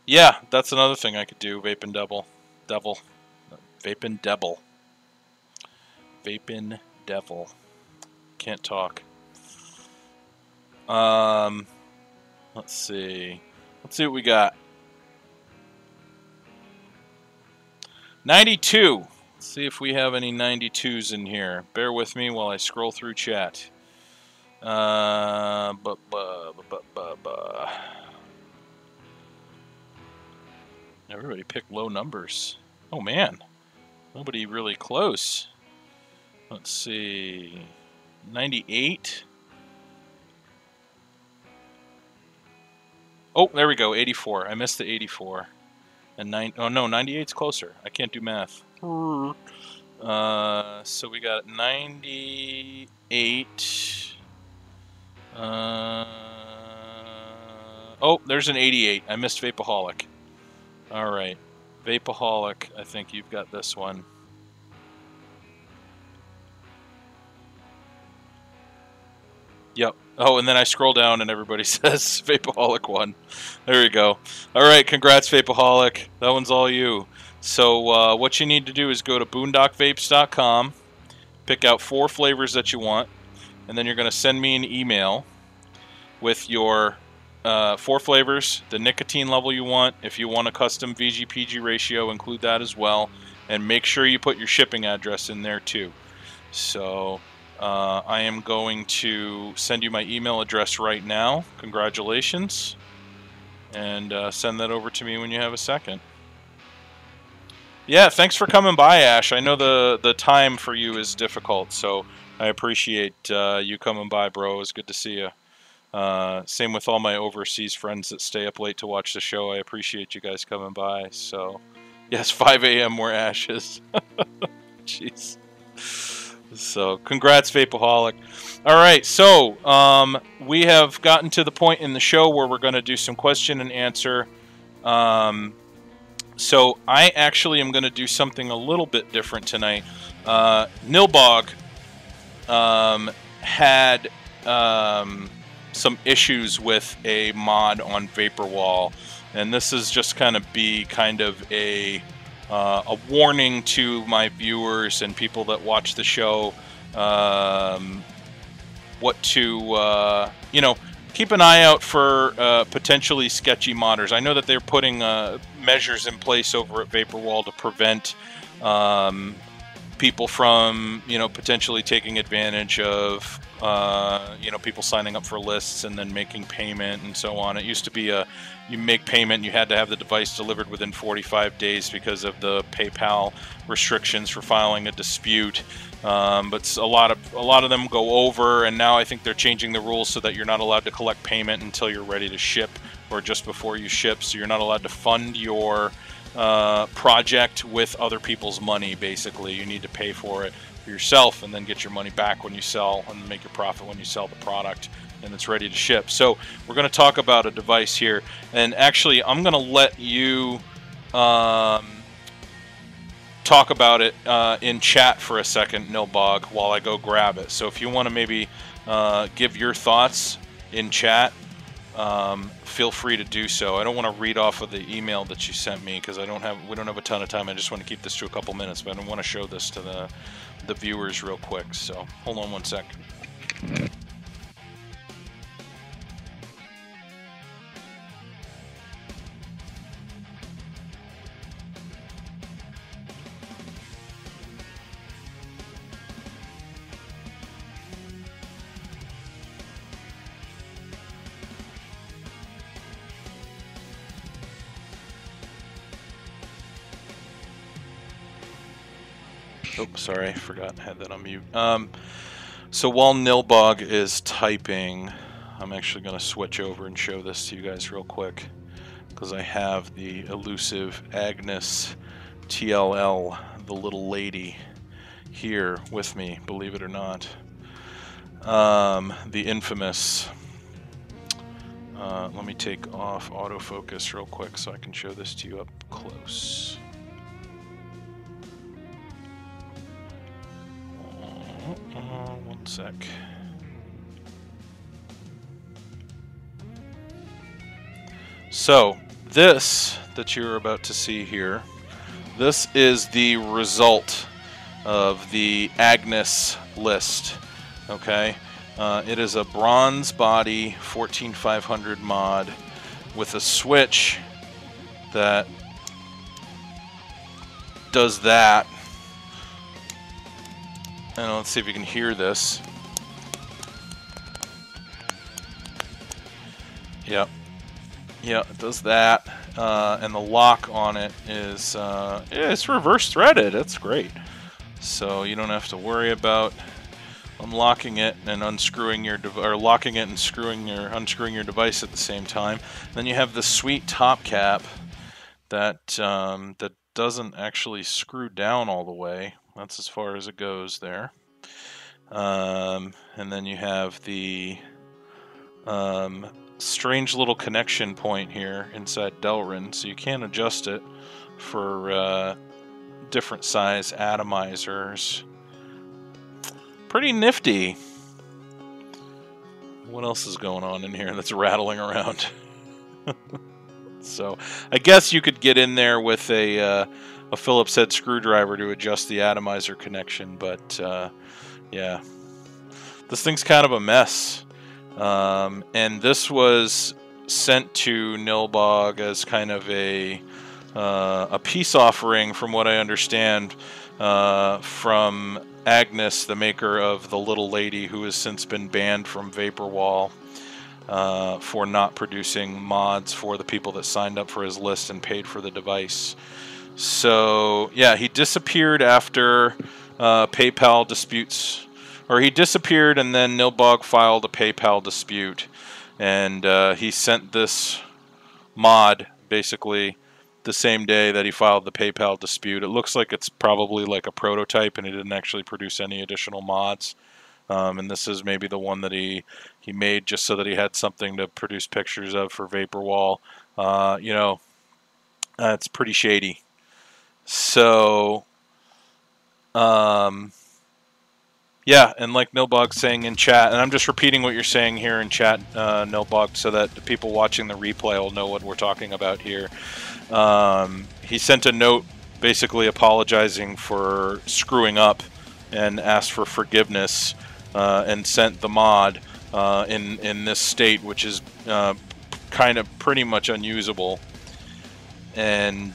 S1: yeah, that's another thing I could do. Vapin' Devil. Vapin' Devil. Vapin' Devil. Can't talk. Let's see. Let's see what we got. 92. Let's see if we have any 92s in here. Bear with me while I scroll through chat. Everybody picked low numbers. Oh man, nobody really close. Let's see, 98. Oh, there we go, 84. I missed the 84. And oh no, 98's closer. I can't do math. So we got 98. Oh, there's an 88. I missed Vapaholic. All right, Vapaholic. I think you've got this one. Yep. Oh, and then I scroll down and everybody says Vapaholic won. There you go. All right, congrats, Vapaholic. That one's all you. So what you need to do is go to boondockvapes.com, pick out 4 flavors that you want, and then you're going to send me an email with your 4 flavors, the nicotine level you want. If you want a custom VG-PG ratio, include that as well. And make sure you put your shipping address in there too. So I am going to send you my email address right now. Congratulations. And send that over to me when you have a second. Yeah, thanks for coming by, Ash. I know the time for you is difficult, so I appreciate you coming by, bro. It was good to see you. Same with all my overseas friends that stay up late to watch the show. I appreciate you guys coming by. So, yes, 5 a.m. where Ash is. Jeez. So, congrats, Vapaholic. All right, so we have gotten to the point in the show where we're going to do some question and answer. So, I actually am going to do something a little bit different tonight. Nilbog had some issues with a mod on Vaporwall, and this is just kind of a warning to my viewers and people that watch the show, what to keep an eye out for potentially sketchy modders. I know that they're putting measures in place over at Vaporwall to prevent people from potentially taking advantage of people signing up for lists and then making payment and so on. It used to be you make payment, you had to have the device delivered within 45 days because of the PayPal restrictions for filing a dispute. But a lot of them go over, and now I think they're changing the rules so that you're not allowed to collect payment until you're ready to ship or just before you ship. So you're not allowed to fund your project with other people's money. Basically, you need to pay for it yourself and then get your money back when you sell and make your profit when you sell the product and it's ready to ship. So we're going to talk about a device here, and actually I'm going to let you talk about it in chat for a second, Nilbog, while I go grab it. So if you want to maybe give your thoughts in chat, feel free to do so. I don't want to read off of the email that you sent me because we don't have a ton of time. I just want to keep this to a couple minutes, but I don't want to show this to the viewers real quick. So hold on one sec. Oops, sorry, I forgot I had that on mute. So while Nilbog is typing, I'm actually going to switch over and show this to you guys real quick. because I have the elusive Agnes TLL, the little lady, here with me, believe it or not. The infamous. Let me take off autofocus real quick so I can show this to you up close. One sec. So, this that you're about to see here, this is the result of the Agnes list. Okay? It is a bronze body 14500 mod with a switch that does that. And let's see if you can hear this. Yep. Yeah, it does that. And the lock on it is, yeah, it's reverse threaded. It's great. So you don't have to worry about unlocking it and unscrewing your or locking it and unscrewing your device at the same time. Then you have the sweet top cap that that doesn't actually screw down all the way. That's as far as it goes there. And then you have the strange little connection point here inside Delrin, so you can adjust it for different size atomizers. Pretty nifty. What else is going on in here that's rattling around? So I guess you could get in there with a Phillips head screwdriver to adjust the atomizer connection, but yeah, this thing's kind of a mess. And this was sent to Nilbog as kind of a peace offering, from what I understand, from Agnes, the maker of the little lady, who has since been banned from Vaporwall for not producing mods for the people that signed up for his list and paid for the device. So yeah, he disappeared after PayPal disputes, or he disappeared and then Nilbog filed a PayPal dispute, and he sent this mod basically the same day that he filed the PayPal dispute. It looks like it's probably like a prototype and he didn't actually produce any additional mods. And this is maybe the one that he made just so that he had something to produce pictures of for Vaporwall. You know, it's pretty shady. So, yeah, and like Nilbog's saying in chat, and I'm just repeating what you're saying here in chat, Nilbog, so that the people watching the replay will know what we're talking about here. He sent a note basically apologizing for screwing up and asked for forgiveness, and sent the mod in this state, which is kind of pretty much unusable. And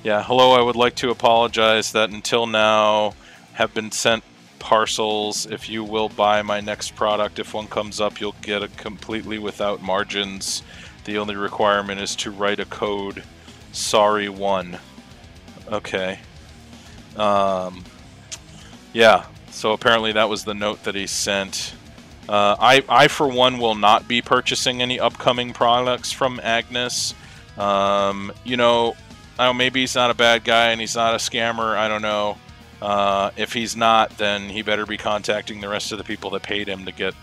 S1: yeah, hello, I would like to apologize that until now have been sent parcels. If you will buy my next product, if one comes up, you'll get it completely without margins. The only requirement is to write a code. Sorry, one. Okay. Yeah, so apparently that was the note that he sent. I for one, will not be purchasing any upcoming products from Agnes. You know, maybe he's not a bad guy and he's not a scammer. I don't know. If he's not, then he better be contacting the rest of the people that paid him to get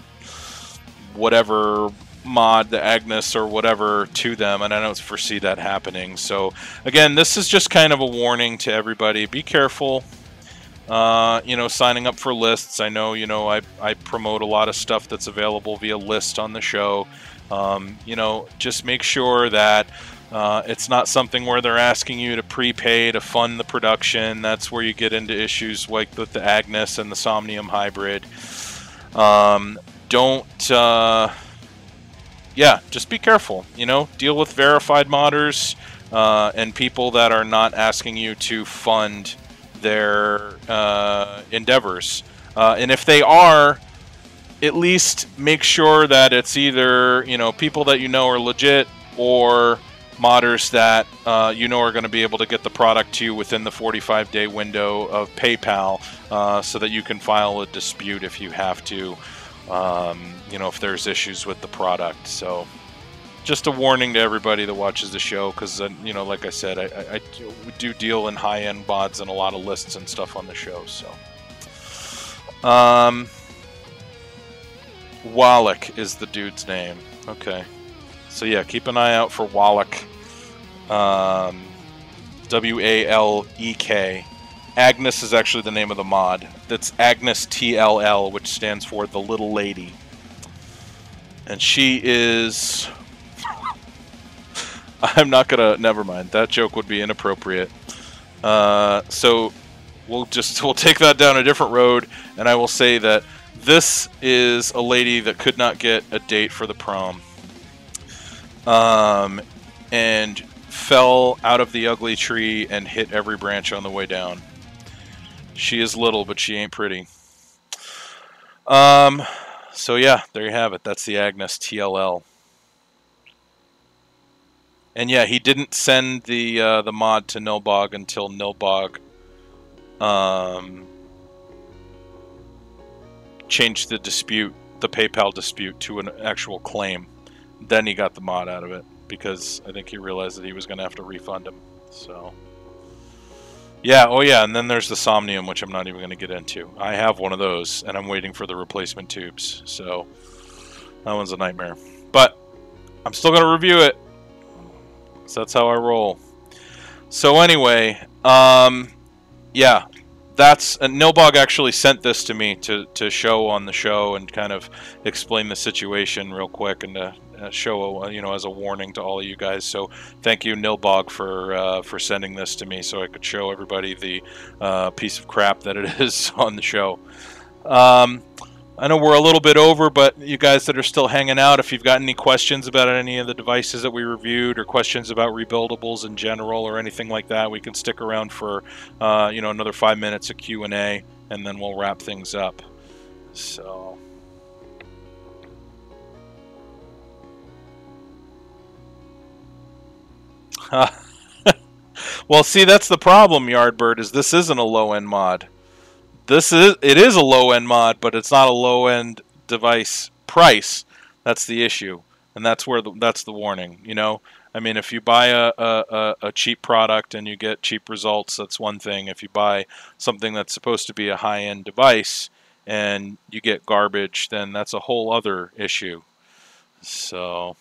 S1: whatever mod, the Agnes or whatever, to them, and I don't foresee that happening. So again, this is just kind of a warning to everybody. Be careful, you know, signing up for lists. I know, you know, I promote a lot of stuff that's available via list on the show. You know, just make sure that it's not something where they're asking you to prepay to fund the production. That's where you get into issues like with the Agnes and the Somnium hybrid. Yeah, just be careful. You know, deal with verified modders and people that are not asking you to fund their endeavors. And if they are, at least make sure that it's either, you know, people that you know are legit, or modders that you know are going to be able to get the product to you within the 45-day window of PayPal, so that you can file a dispute if you have to, you know, if there's issues with the product. So just a warning to everybody that watches the show, because you know, like I said, we do deal in high-end mods and a lot of lists and stuff on the show. So, Wallach is the dude's name. Okay, so yeah, keep an eye out for Wallach. W-A-L-E-K. Agnes is actually the name of the mod. That's Agnes TLL, which stands for the Little Lady. And she is... I'm not gonna... Never mind. That joke would be inappropriate. So we'll take that down a different road, and I will say that this is a lady that could not get a date for the prom. And fell out of the ugly tree and hit every branch on the way down. She is little, but she ain't pretty. So yeah, there you have it. That's the Agnes TLL. And yeah, he didn't send the mod to Nilbog until Nilbog changed the dispute, the PayPal dispute, to an actual claim. Then he got the mod out of it, because I think he realized that he was going to have to refund him. So, yeah, oh yeah, and then there's the Somnium, which I'm not even going to get into. I have one of those, and I'm waiting for the replacement tubes. So, that one's a nightmare. But, I'm still going to review it. So that's how I roll. So anyway, yeah, that's... Nilbog actually sent this to me to show on the show and kind of explain the situation real quick and to show, you know, as a warning to all of you guys. So thank you, Nilbog, for sending this to me so I could show everybody the piece of crap that it is on the show. I know we're a little bit over, but you guys that are still hanging out, if you've got any questions about any of the devices that we reviewed, or questions about rebuildables in general, or anything like that, we can stick around for you know, another 5 minutes of Q&A, and then we'll wrap things up. So, well, see, that's the problem, Yardbird, is this isn't a low-end mod. It is a low-end mod, but it's not a low-end device price. That's the issue, and that's the warning. You know, I mean, if you buy a cheap product and you get cheap results, that's one thing. If you buy something that's supposed to be a high-end device and you get garbage, then that's a whole other issue. So,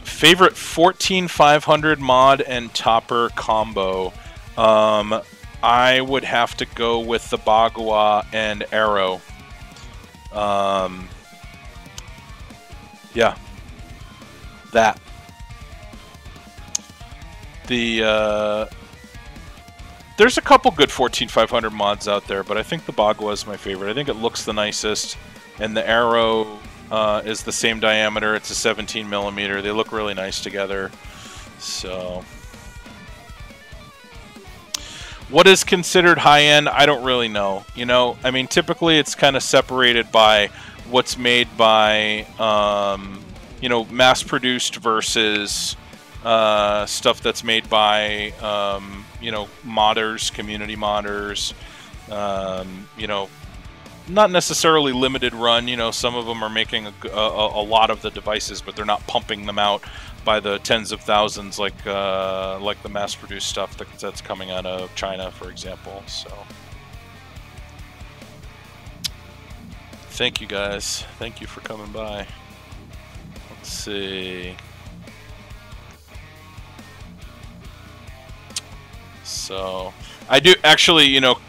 S1: favorite 14500 mod and topper combo. I would have to go with the Bagua and Arrow. Yeah, that. There's a couple good 14500 mods out there, but I think the Bagua is my favorite. I think it looks the nicest, and the Arrow is the same diameter. It's a 17 millimeter. They look really nice together. So, what is considered high-end? I don't really know. You know, I mean, typically it's kind of separated by what's made by, you know, mass-produced versus stuff that's made by, you know, modders, community modders, you know, not necessarily limited run. You know, some of them are making a lot of the devices, but they're not pumping them out by the tens of thousands like the mass-produced stuff that's coming out of China, for example. So, thank you guys. Thank you for coming by. Let's see. So, I do actually, you know,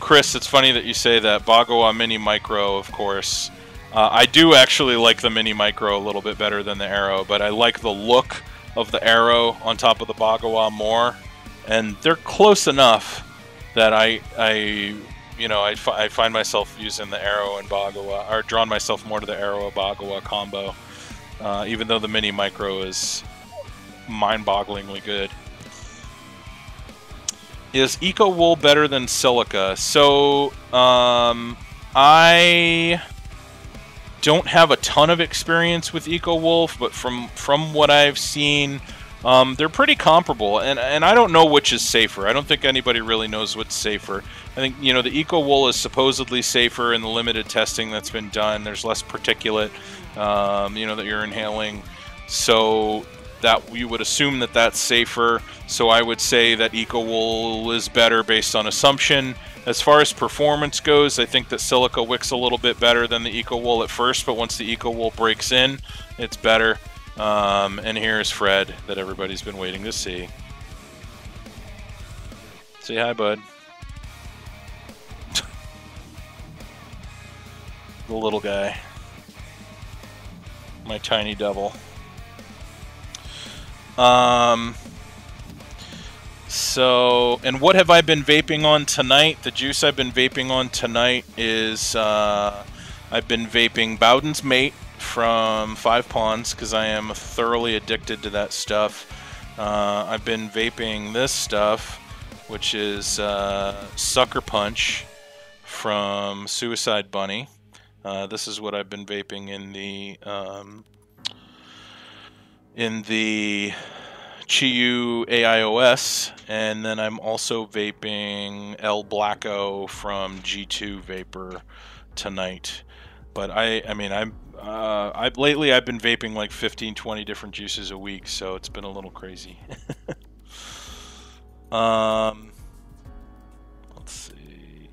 S1: Chris, it's funny that you say that. Bagua Mini Micro, of course. I do actually like the Mini Micro a little bit better than the Arrow, but I like the look of the Arrow on top of the Bagua more. And they're close enough that I find myself using the Arrow and Bagua, or drawn myself more to the Arrow and Bagua combo, even though the Mini Micro is mind-bogglingly good. Is Eco Wool better than Silica? So, I don't have a ton of experience with Eco Wool, but from what I've seen, They're pretty comparable, and I don't know which is safer. I don't think anybody really knows what's safer. I think, you know, the EcoWool is supposedly safer in the limited testing that's been done. There's less particulate, you know, that you're inhaling, so that you would assume that that's safer. So I would say that EcoWool is better based on assumption. As far as performance goes, I think that silica wicks a little bit better than the EcoWool at first, but once the EcoWool breaks in, it's better. And here's Fred that everybody's been waiting to see. Say hi, bud. The little guy. My tiny devil. So, and what have I been vaping on tonight? The juice I've been vaping on tonight is, I've been vaping Bowden's Mate from 5 Ponds, because I am thoroughly addicted to that stuff. I've been vaping this stuff, which is Sucker Punch from Suicide Bunny. This is what I've been vaping in the Chiyu AIOS, and then I'm also vaping El Blacko from G2 Vapor tonight. But I mean, lately I've been vaping like 15-20 different juices a week, so it's been a little crazy. Let's see.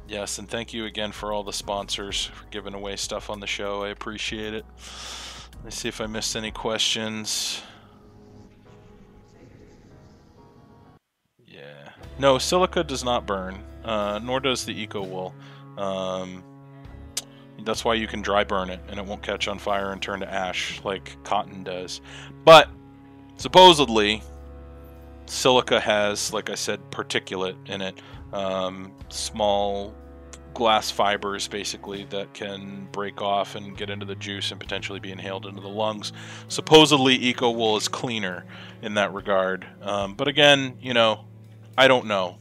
S1: Yes, and thank you again for all the sponsors for giving away stuff on the show. I appreciate it. Let me see if I missed any questions. Yeah. No, silica does not burn, nor does the EcoWool. That's why you can dry burn it, and it won't catch on fire and turn to ash like cotton does. But supposedly, silica has, like I said, particulate in it. Small glass fibers, basically, that can break off and get into the juice and potentially be inhaled into the lungs. Supposedly, EcoWool is cleaner in that regard. But again, you know, I don't know.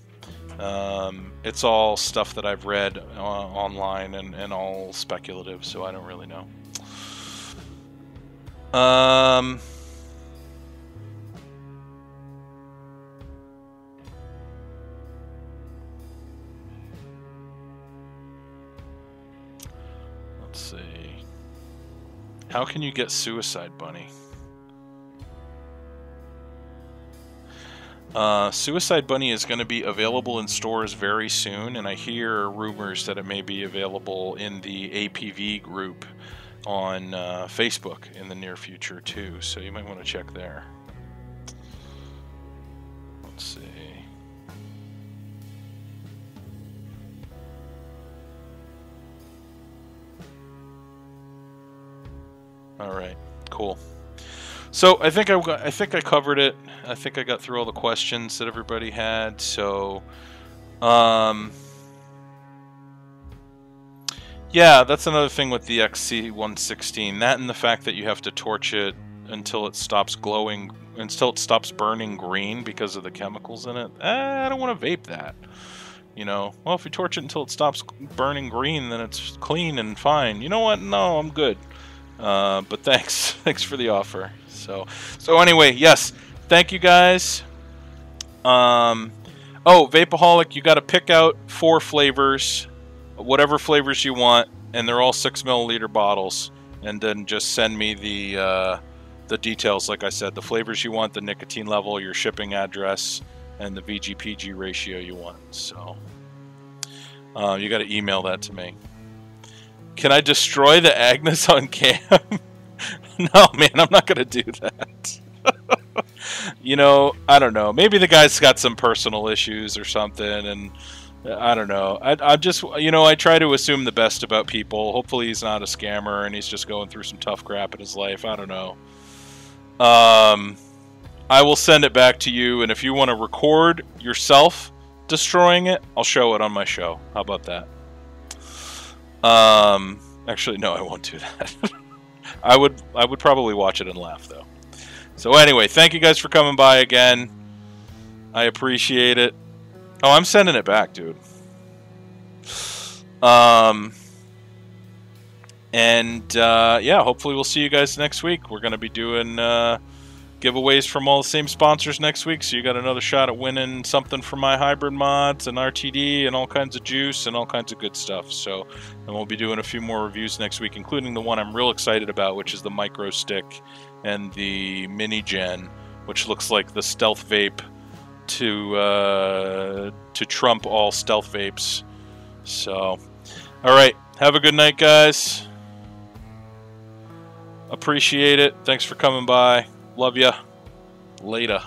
S1: It's all stuff that I've read online and all speculative, so I don't really know. Let's see. How can you get Suicide Bunny? Suicide Bunny is going to be available in stores very soon, and I hear rumors that it may be available in the APV group on Facebook in the near future too, so you might want to check there. Let's see. All right, cool. So I think I covered it. I think I got through all the questions that everybody had. So, yeah, that's another thing with the XC116. That and the fact that you have to torch it until it stops glowing, until it stops burning green because of the chemicals in it. I don't want to vape that. You know, well, if you torch it until it stops burning green, then it's clean and fine. You know what? No, I'm good. But thanks for the offer. So anyway, yes, thank you guys. Oh, Vapeaholic, you got to pick out 4 flavors, whatever flavors you want, and they're all 6 milliliter bottles. And then just send me the details, like I said, the flavors you want, the nicotine level, your shipping address, and the VG/PG ratio you want. So you got to email that to me. Can I destroy the Agnes on cam? No, man, I'm not going to do that. You know, I don't know. Maybe the guy's got some personal issues or something, and I don't know. I just, you know, I try to assume the best about people. Hopefully he's not a scammer and he's just going through some tough crap in his life. I don't know. I will send it back to you, and if you want to record yourself destroying it, I'll show it on my show. How about that? Actually, no, I won't do that. I would probably watch it and laugh, though. So anyway, thank you guys for coming by again. I appreciate it. Oh, I'm sending it back, dude. And yeah, hopefully we'll see you guys next week. We're going to be doing giveaways from all the same sponsors next week, so you got another shot at winning something from my hybrid mods and RTD and all kinds of juice and all kinds of good stuff. So, and we'll be doing a few more reviews next week, including the one I'm real excited about, which is the micro stick and the mini gen, which looks like the stealth vape to trump all stealth vapes. So, all right, have a good night, guys. Appreciate it. Thanks for coming by. Love ya. Later.